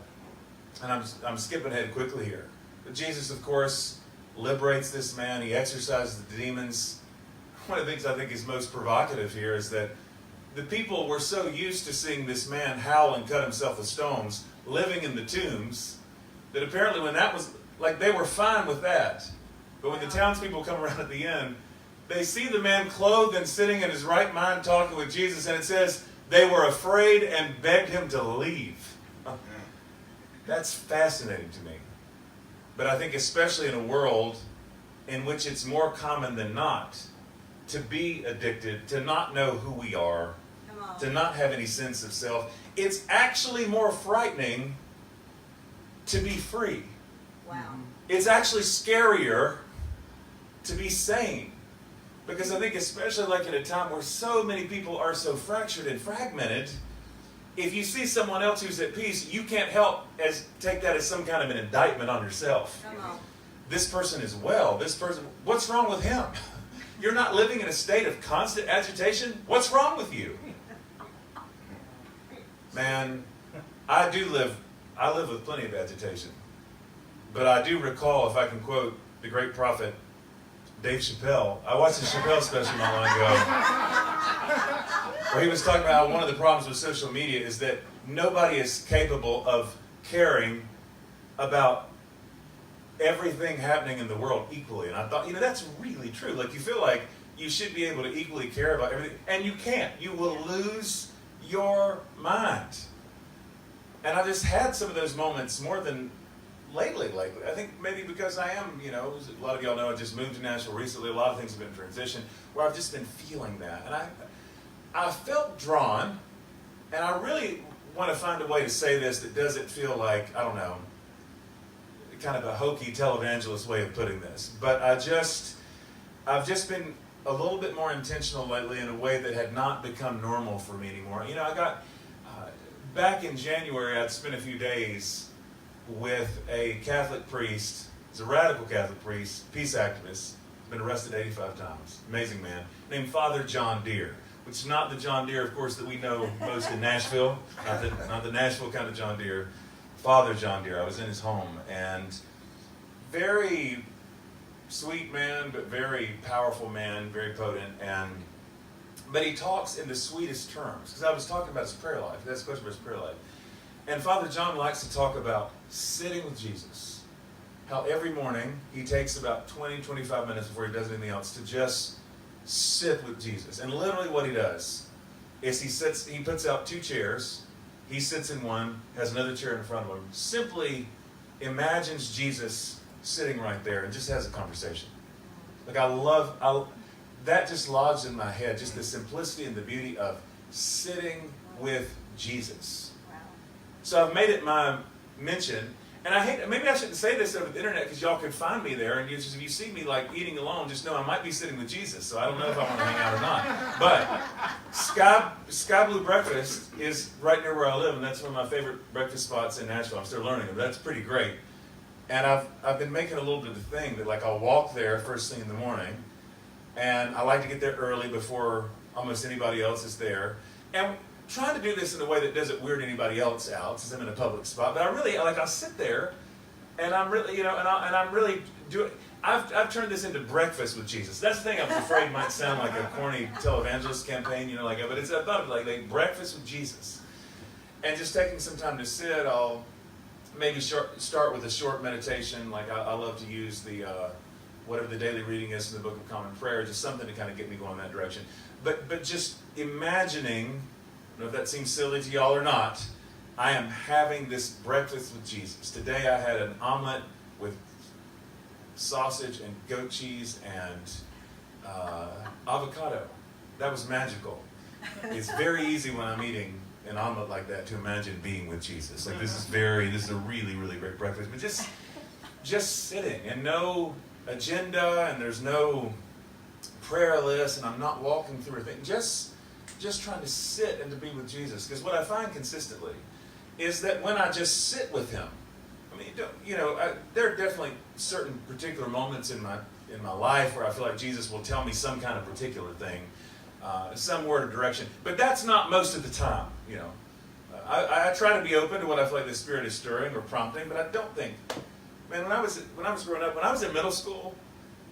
and I'm skipping ahead quickly here, but Jesus, of course, liberates this man. He exorcises the demons. One of the things I think is most provocative here is that the people were so used to seeing this man howl and cut himself with stones, living in the tombs, that apparently when that was, like, they were fine with that. But when the townspeople come around at the end, they see the man clothed and sitting in his right mind talking with Jesus, and it says, they were afraid and begged him to leave. That's fascinating to me. But I think especially in a world in which it's more common than not to be addicted, to not know who we are, to not have any sense of self, it's actually more frightening to be free. Wow. It's actually scarier to be sane. Because I think especially like in a time where so many people are so fractured and fragmented, if you see someone else who's at peace, you can't help as take that as some kind of an indictment on yourself. Come on. This person is well. This person, what's wrong with him? You're not living in a state of constant agitation? What's wrong with you? Man, I live with plenty of agitation. But I do recall, if I can quote the great prophet Dave Chappelle. I watched the Chappelle special not long ago, where he was talking about how one of the problems with social media is that nobody is capable of caring about everything happening in the world equally. And I thought, that's really true. Like, you feel like you should be able to equally care about everything, and you can't. You will lose your mind. And I just had some of those moments more than lately. I think maybe because I am, a lot of y'all know I just moved to Nashville recently. A lot of things have been in transition where I've just been feeling that. And I felt drawn, and I really want to find a way to say this that doesn't feel like, I don't know, kind of a hokey televangelist way of putting this. But I've just been a little bit more intentional lately in a way that had not become normal for me anymore. I got, back in January, I'd spent a few days with a Catholic priest. He's a radical Catholic priest, peace activist, been arrested 85 times, amazing man, named Father John Deere, which is not the John Deere, of course, that we know most in Nashville, not the Nashville kind of John Deere, Father John Deere. I was in his home, and very sweet man, but very powerful man, very potent, but he talks in the sweetest terms, because I was talking about his prayer life. That's a question about his prayer life. And Father John likes to talk about sitting with Jesus. How every morning he takes about 20, 25 minutes before he does anything else to just sit with Jesus. And literally what he does is he puts out 2 chairs. He sits in one, has another chair in front of him, simply imagines Jesus sitting right there and just has a conversation. Like that just lodged in my head, just the simplicity and the beauty of sitting with Jesus. So I've made it my mention, and maybe I shouldn't say this over the internet because y'all can find me there, and if you see me like eating alone, just know I might be sitting with Jesus. So I don't know if I want to hang out or not. But Sky Blue Breakfast is right near where I live, and that's one of my favorite breakfast spots in Nashville. I'm still learning, but that's pretty great. And I've been making a little bit of a thing that like I'll walk there first thing in the morning, and I like to get there early before almost anybody else is there, and trying to do this in a way that doesn't weird anybody else out since I'm in a public spot. But I really I'll sit there, and I'm really and I'm really doing. I've turned this into breakfast with Jesus. That's the thing I was afraid might sound like a corny televangelist campaign, but it's about like breakfast with Jesus, and just taking some time to sit. I'll maybe start with a short meditation. Like I love to use the whatever the daily reading is in the Book of Common Prayer, just something to kind of get me going in that direction. But just imagining. I don't know if that seems silly to y'all or not, I am having this breakfast with Jesus. Today I had an omelet with sausage and goat cheese and avocado. That was magical. It's very easy when I'm eating an omelet like that to imagine being with Jesus. Like this is a really, really great breakfast. But just sitting and no agenda and there's no prayer list and I'm not walking through a thing. Just trying to sit and to be with Jesus. Because what I find consistently is that when I just sit with him, there are definitely certain particular moments in my life where I feel like Jesus will tell me some kind of particular thing, some word of direction. But that's not most of the time, I try to be open to what I feel like the Spirit is stirring or prompting, but I don't think, man, when I was growing up, when I was in middle school,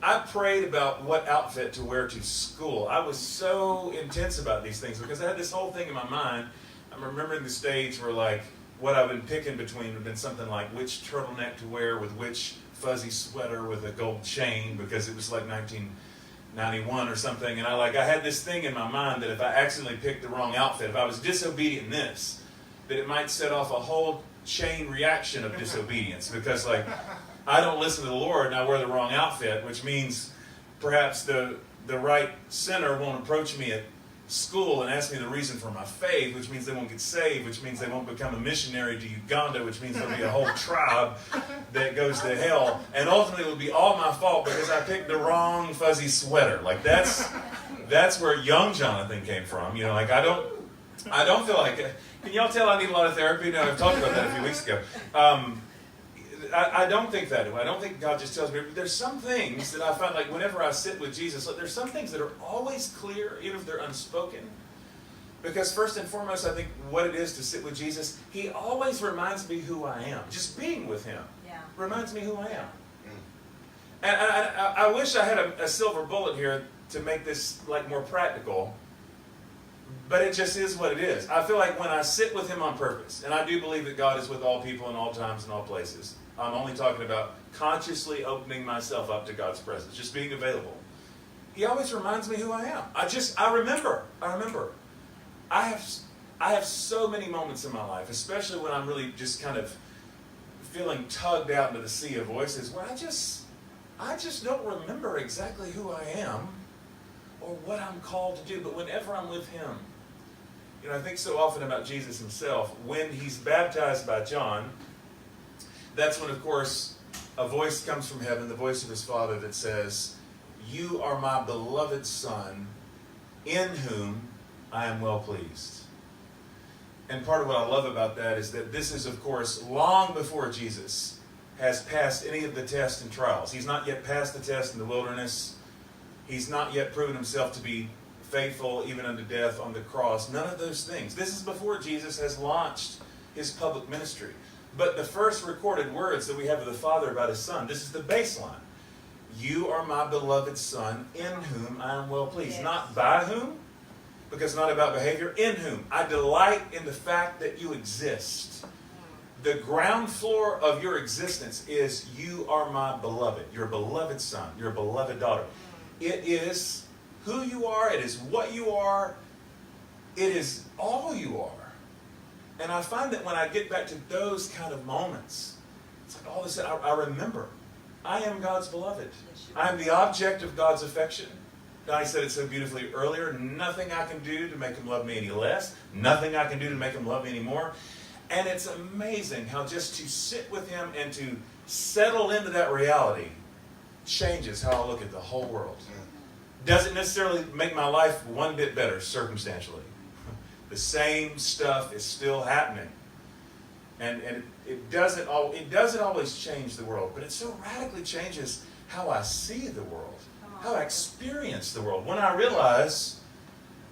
I prayed about what outfit to wear to school. I was so intense about these things because I had this whole thing in my mind. I'm remembering the stage where like what I've been picking between would have been something like which turtleneck to wear with which fuzzy sweater with a gold chain because it was like 1991 or something. And I had this thing in my mind that if I accidentally picked the wrong outfit, if I was disobedient in this, that it might set off a whole chain reaction of disobedience because like I don't listen to the Lord and I wear the wrong outfit, which means perhaps the right sinner won't approach me at school and ask me the reason for my faith, which means they won't get saved, which means they won't become a missionary to Uganda, which means there'll be a whole tribe that goes to hell. And ultimately it will be all my fault because I picked the wrong fuzzy sweater. Like that's where young Jonathan came from. I don't feel like, can y'all tell I need a lot of therapy? No, I've talked about that a few weeks ago. I don't think that way. I don't think God just tells me. There's some things that I find like whenever I sit with Jesus, there's some things that are always clear, even if they're unspoken. Because first and foremost, I think what it is to sit with Jesus, he always reminds me who I am. Just being with him reminds me who I am. And I wish I had a silver bullet here to make this like more practical. But it just is what it is. I feel like when I sit with him on purpose, and I do believe that God is with all people in all times and all places. I'm only talking about consciously opening myself up to God's presence, just being available. He always reminds me who I am. I remember. I have so many moments in my life, especially when I'm really just kind of feeling tugged out into the sea of voices, where I just don't remember exactly who I am or what I'm called to do. But whenever I'm with him, I think so often about Jesus himself. When he's baptized by John, that's when, of course, a voice comes from heaven, the voice of his Father that says, "You are my beloved Son, in whom I am well pleased." And part of what I love about that is that this is, of course, long before Jesus has passed any of the tests and trials. He's not yet passed the test in the wilderness. He's not yet proven himself to be faithful even unto death on the cross. None of those things. This is before Jesus has launched his public ministry. But the first recorded words that we have of the Father about his Son, this is the baseline. You are my beloved Son, in whom I am well pleased. Yes. Not by whom, because it's not about behavior. In whom. I delight in the fact that you exist. The ground floor of your existence is you are my beloved. Your beloved son, your beloved daughter. It is who you are. It is what you are. It is all you are. And I find that when I get back to those kind of moments, it's like all of a sudden I remember, I am God's beloved. I am the object of God's affection. Donnie said it so beautifully earlier, nothing I can do to make him love me any less, nothing I can do to make him love me any more. And it's amazing how just to sit with him and to settle into that reality changes how I look at the whole world. Doesn't necessarily make my life one bit better circumstantially. The same stuff is still happening. And it doesn't always change the world, but it so radically changes how I see the world, how I experience the world. When I realize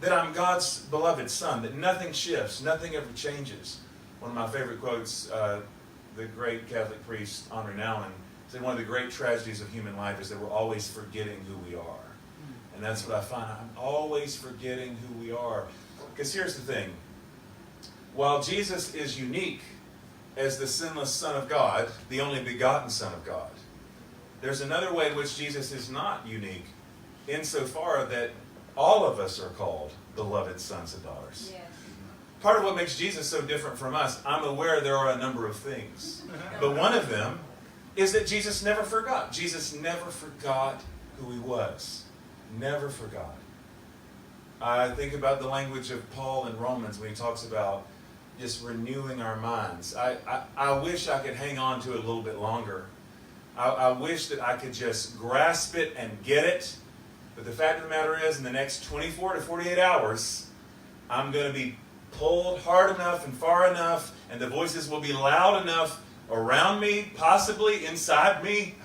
that I'm God's beloved son, that nothing shifts, nothing ever changes. One of my favorite quotes, the great Catholic priest Henri Nouwen said, one of the great tragedies of human life is that we're always forgetting who we are. And that's what I find. I'm always forgetting who we are. Because here's the thing. While Jesus is unique as the sinless Son of God, the only begotten Son of God, there's another way in which Jesus is not unique, insofar that all of us are called beloved sons and daughters. Yes. Part of what makes Jesus so different from us, I'm aware there are a number of things. But one of them is that Jesus never forgot. Jesus never forgot who he was. Never forgot. I think about the language of Paul in Romans when he talks about just renewing our minds. I wish I could hang on to it a little bit longer. I wish that I could just grasp it and get it. But the fact of the matter is, in the next 24 to 48 hours, I'm going to be pulled hard enough and far enough, and the voices will be loud enough around me, possibly inside me.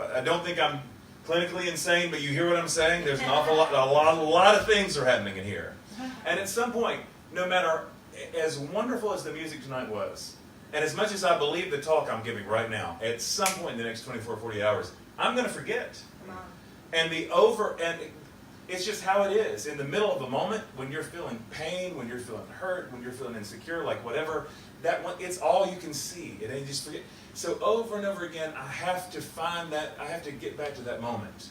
I don't think I'm clinically insane, but you hear what I'm saying? There's an awful lot, a lot of things are happening in here. And at some point, no matter, as wonderful as the music tonight was, and as much as I believe the talk I'm giving right now, at some point in the next 24 or 48 hours, I'm going to forget. And it's just how it is. In the middle of a moment, when you're feeling pain, when you're feeling hurt, when you're feeling insecure, like whatever, it's all you can see. And you just forget. So over and over again, I have to find that, I have to get back to that moment.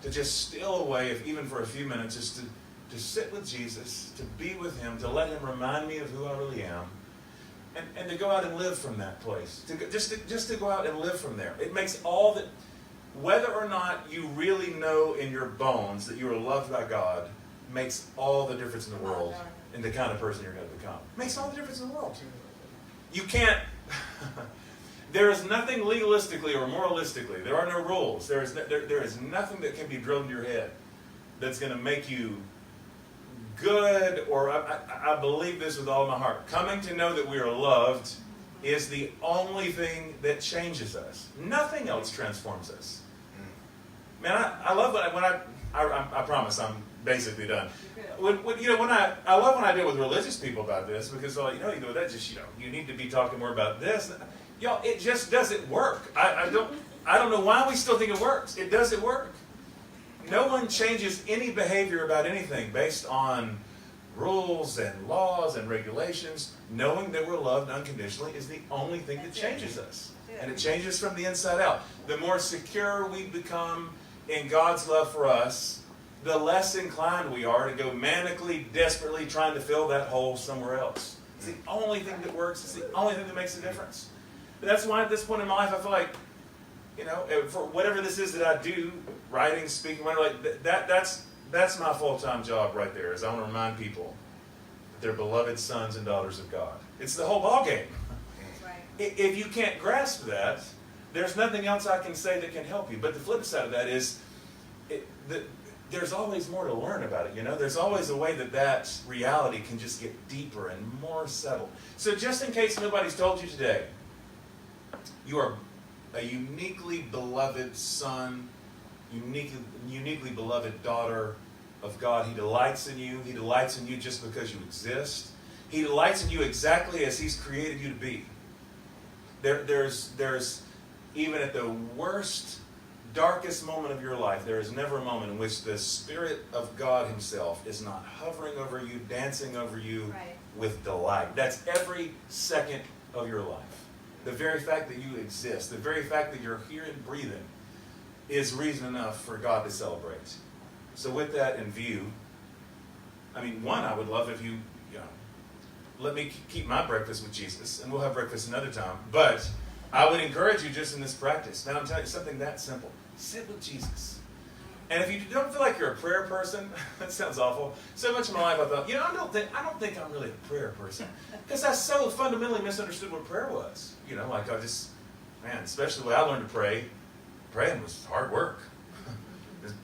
To just steal away, if even for a few minutes, just to sit with Jesus, to be with him, to let him remind me of who I really am. And to go out and live from that place. Just to go out and live from there. It makes all that, whether or not you really know in your bones that you are loved by God, makes all the difference in the world in the kind of person you're going to become. It makes all the difference in the world. You can't, there is nothing legalistically or moralistically, there are no rules. There is nothing that can be drilled into your head that's going to make you good, or I believe this with all my heart. Coming to know that we are loved is the only thing that changes us. Nothing else transforms us. Man, I love when I promise I'm basically done. I love when I deal with religious people about this, because that just you need to be talking more about this. Y'all, it just doesn't work. I don't know why we still think it works. It doesn't work. No one changes any behavior about anything based on rules and laws and regulations. Knowing that we're loved unconditionally is the only thing that changes us. And it changes from the inside out. The more secure we become in God's love for us, the less inclined we are to go manically, desperately trying to fill that hole somewhere else. It's the only thing that works. It's the only thing that makes a difference. But that's why at this point in my life I feel like, for whatever this is that I do, writing, speaking, whatever, that's my full-time job right there, is I want to remind people that they're beloved sons and daughters of God. It's the whole ballgame. Right. If you can't grasp that, there's nothing else I can say that can help you. But the flip side of that is, there's always more to learn about it. There's always a way that reality can just get deeper and more settled. So just in case nobody's told you today, you are a uniquely beloved son, uniquely beloved daughter of God. He delights in you. He delights in you just because you exist. He delights in you exactly as he's created you to be. There's even at the worst, darkest moment of your life, there is never a moment in which the Spirit of God himself is not hovering over you, dancing over you with delight. That's every second of your life. The very fact that you exist, the very fact that you're here and breathing, is reason enough for God to celebrate. So with that in view, I would love if you let me keep my breakfast with Jesus, and we'll have breakfast another time. But I would encourage you just in this practice. Now I'm telling you something that simple. Sit with Jesus. And if you don't feel like you're a prayer person, that sounds awful. So much of my life I thought, I don't think I'm really a prayer person. Because I so fundamentally misunderstood what prayer was. Like especially the way I learned to pray, praying was hard work. Just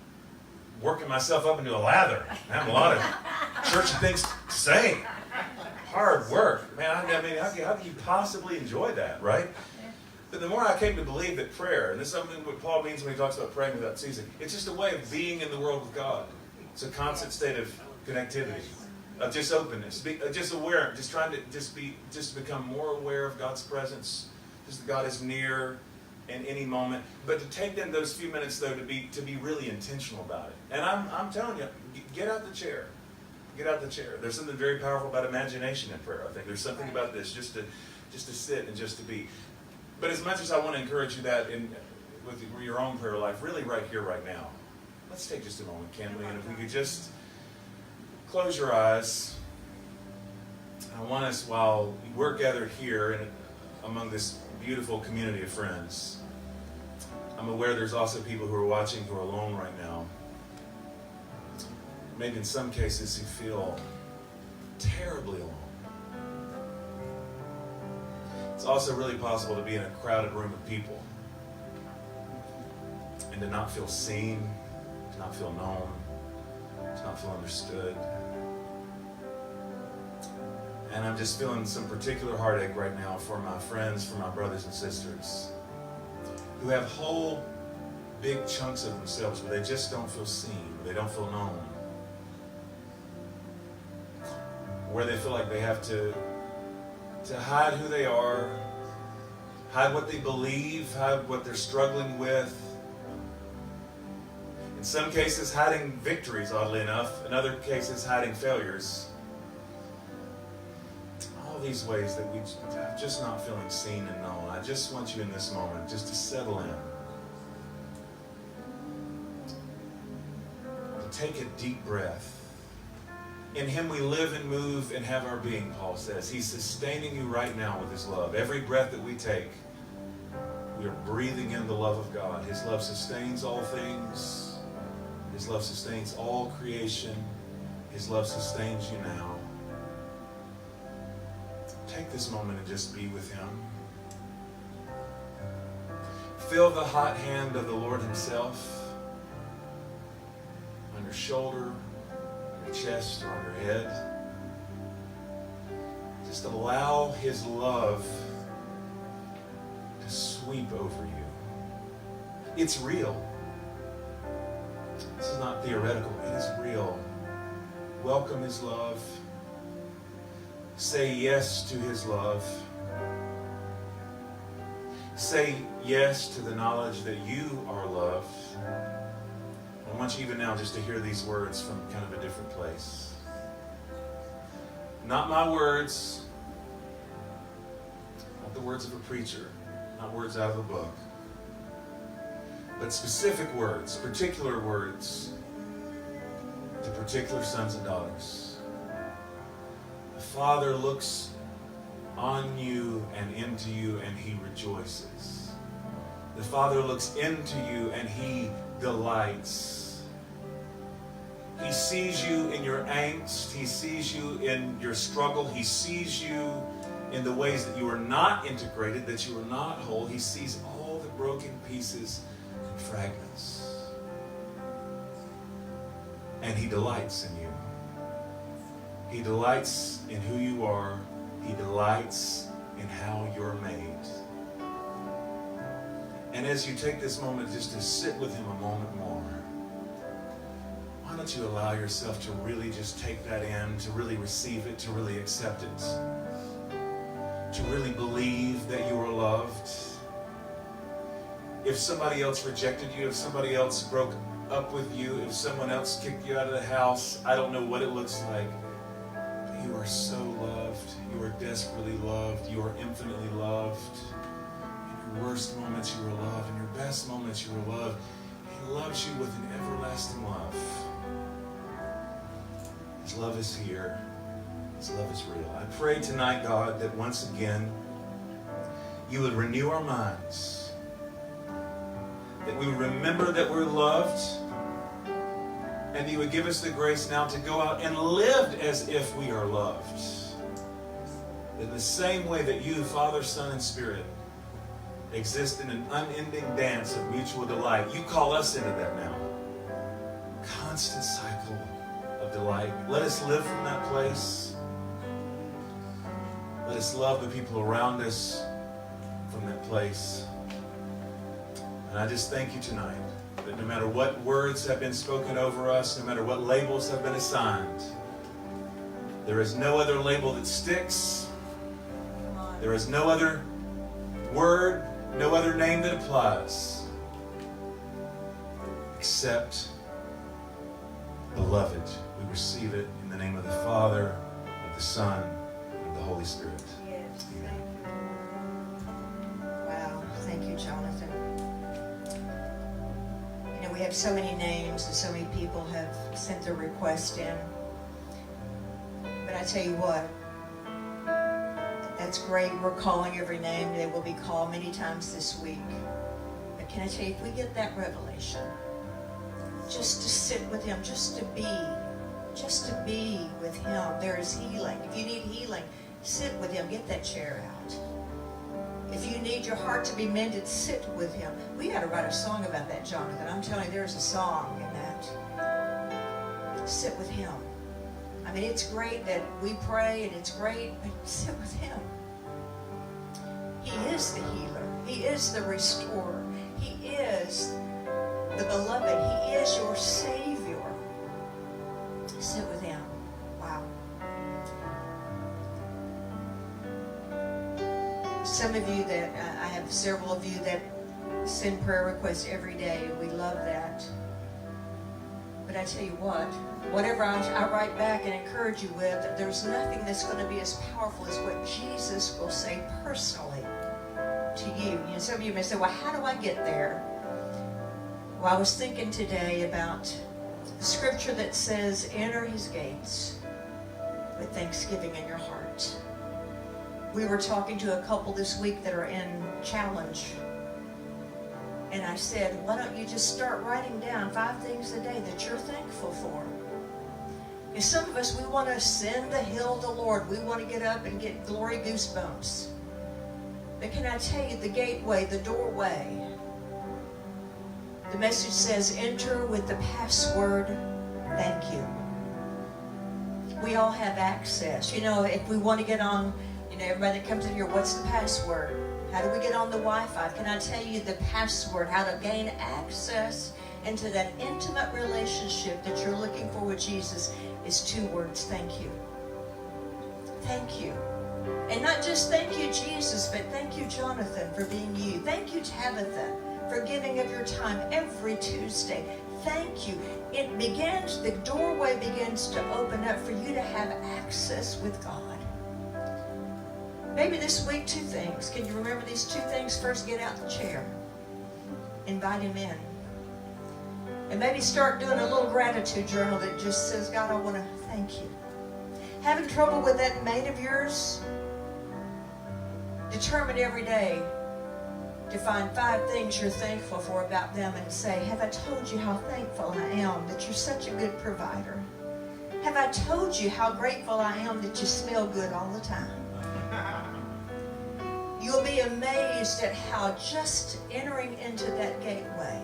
working myself up into a lather. I have a lot of churchy things to say. Hard work. Man, I mean, how can you possibly enjoy that, right? But the more I came to believe that prayer, and this is something what Paul means when he talks about praying without ceasing, it's just a way of being in the world with God. It's a constant state of connectivity, of just openness, just aware, just trying to just become more aware of God's presence, just that God is near in any moment. But to take then those few minutes though to be really intentional about it. And I'm telling you, get out the chair. Get out the chair. There's something very powerful about imagination in prayer. I think there's something about this, just to sit and just to be. But as much as I want to encourage you that with your own prayer life, really right here, right now, let's take just a moment, can we? And if we could just close your eyes. I want us, while we're gathered here among this beautiful community of friends, I'm aware there's also people who are watching who are alone right now. Maybe in some cases who feel terribly alone. It's also really possible to be in a crowded room of people and to not feel seen, to not feel known, to not feel understood. And I'm just feeling some particular heartache right now for my friends, for my brothers and sisters who have whole big chunks of themselves where they just don't feel seen, where they don't feel known, where they feel like they have to hide who they are, hide what they believe, hide what they're struggling with. In some cases, hiding victories, oddly enough. In other cases, hiding failures. All these ways that we're just not feeling seen and known. I just want you in this moment just to settle in. To take a deep breath. In Him we live and move and have our being, Paul says. He's sustaining you right now with His love. Every breath that we take, we are breathing in the love of God. His love sustains all things. His love sustains all creation. His love sustains you now. Take this moment and just be with Him. Feel the hot hand of the Lord Himself on your shoulder, your chest, or on your head. Just allow His love to sweep over you. It's real. This is not theoretical. It is real. Welcome His love. Say yes to His love. Say yes to the knowledge that you are loved. I want you even now just to hear these words from kind of a different place. Not my words, not the words of a preacher, not words out of a book, but specific words, particular words to particular sons and daughters. The Father looks on you and into you and He rejoices. The Father looks into you and He delights. He sees you in your angst. He sees you in your struggle. He sees you in the ways that you are not integrated, that you are not whole. He sees all the broken pieces and fragments. And He delights in you. He delights in who you are. He delights in how you're made. And as you take this moment just to sit with Him a moment more, why don't you allow yourself to really just take that in, to really receive it, to really accept it, to really believe that you are loved. If somebody else rejected you, if somebody else broke up with you, if someone else kicked you out of the house, I don't know what it looks like. But you are so loved. You are desperately loved. You are infinitely loved. In your worst moments you are loved. In your best moments you are loved. He loves you with an everlasting love. His love is here. His love is real. I pray tonight, God, that once again you would renew our minds, that we would remember that we're loved, and you would give us the grace now to go out and live as if we are loved. In the same way that you, Father, Son, and Spirit, exist in an unending dance of mutual delight, you call us into that now. Constant cycle of delight. Let us live from that place. Let us love the people around us from that place. And I just thank you tonight that no matter what words have been spoken over us, no matter what labels have been assigned, there is no other label that sticks. There is no other word, no other name that applies except beloved. We receive it in the name of the Father, of the Son, and of the Holy Spirit. Yes. Amen. Wow. Thank you, Jonathan. You know, we have so many names and so many people have sent their request in. But I tell you what, that's great. We're calling every name. They will be called many times this week. But can I tell you, if we get that revelation, just to sit with him, just to be with him, there is healing. If you need healing, sit with him. Get that chair out. If you need your heart to be mended, sit with him. We got to write a song about that, Jonathan. I'm telling you, there's a song in that. Sit with him. I mean, it's great that we pray, and it's great, but sit with him. He is the healer. He is the restorer. He is the beloved. He is your Savior. Sit with him. Wow. Some of you that, I have several of you that send prayer requests every day. We love that. But I tell you what, whatever I write back and encourage you with, there's nothing that's going to be as powerful as what Jesus will say personally to you. You know, some of you may say, well, how do I get there? Well, I was thinking today about the scripture that says, enter his gates with thanksgiving in your heart. We were talking to a couple this week that are in challenge. And I said, why don't you just start writing down 5 things a day that you're thankful for? Because some of us, we want to ascend the hill of the Lord. We want to get up and get glory goosebumps. But can I tell you, the gateway, the doorway, the message says, enter with the password, thank you. We all have access. You know, if we want to get on, you know, everybody that comes in here, what's the password? How do we get on the Wi-Fi? Can I tell you the password, how to gain access into that intimate relationship that you're looking for with Jesus is 2 words, thank you. Thank you. And not just thank you, Jesus, but thank you, Jonathan, for being you. Thank you, Tabitha, for giving of your time every Tuesday. Thank you. It begins, the doorway begins to open up for you to have access with God. Maybe this week, 2 things. Can you remember these 2 things? First, get out the chair. Invite him in. And maybe start doing a little gratitude journal that just says, God, I want to thank you. Having trouble with that mate of yours? Determine every day to find 5 things you're thankful for about them and say, have I told you how thankful I am that you're such a good provider? Have I told you how grateful I am that you smell good all the time? You'll be amazed at how just entering into that gateway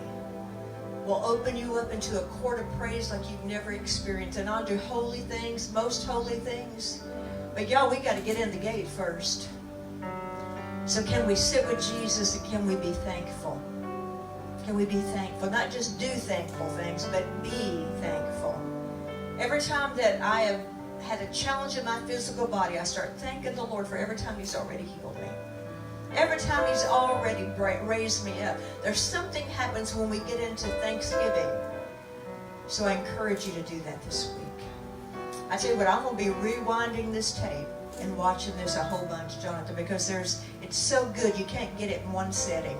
will open you up into a court of praise like you've never experienced. And I'll do holy things, most holy things. But y'all, we got to get in the gate first. So can we sit with Jesus and can we be thankful? Can we be thankful? Not just do thankful things, but be thankful. Every time that I have had a challenge in my physical body, I start thanking the Lord for every time he's already healed me. Every time he's already raised me up. There's something happens when we get into Thanksgiving. So I encourage you to do that this week. I tell you what, I'm going to be rewinding this tape and watching this a whole bunch, Jonathan, because it's so good you can't get it in one setting.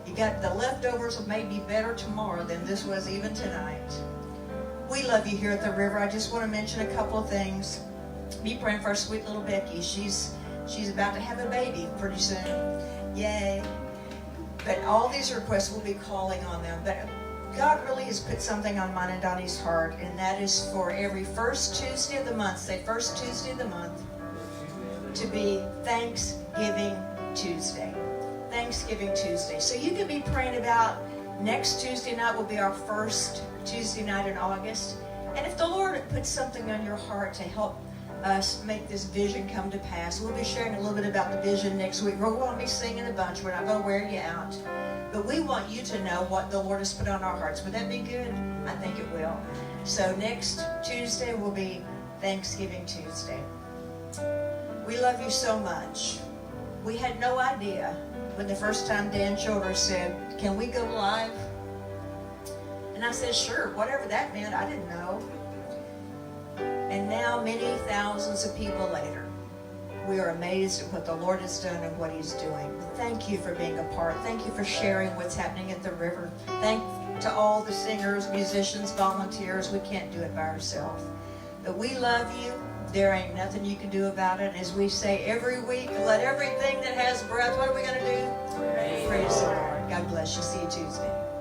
You got the leftovers will maybe be better tomorrow than this was even tonight. We love you here at the river. I just want to mention a couple of things. Be praying for our sweet little Becky. She's about to have a baby pretty soon. Yay. But all these requests, we'll be calling on them. But God really has put something on mine and Donnie's heart, and that is for every first Tuesday of the month, say first Tuesday of the month, to be Thanksgiving Tuesday. Thanksgiving Tuesday. So you can be praying about next Tuesday night will be our first Tuesday night in August. And if the Lord puts something on your heart to help us make this vision come to pass, we'll be sharing a little bit about the vision next week. We're going to be singing a bunch. We're not going to wear you out. But we want you to know what the Lord has put on our hearts. Would that be good? I think it will. So next Tuesday will be Thanksgiving Tuesday. We love you so much. We had no idea when the first time Dan Childers said, "Can we go live?" And I said, "Sure," whatever that meant, I didn't know. And now, many thousands of people later, we are amazed at what the Lord has done and what He's doing. Thank you for being a part. Thank you for sharing what's happening at the river. Thank to all the singers, musicians, volunteers. We can't do it by ourselves. But we love you. There ain't nothing you can do about it. As we say every week, let everything that has breath, what are we going to do? Praise the Lord. God bless you. See you Tuesday.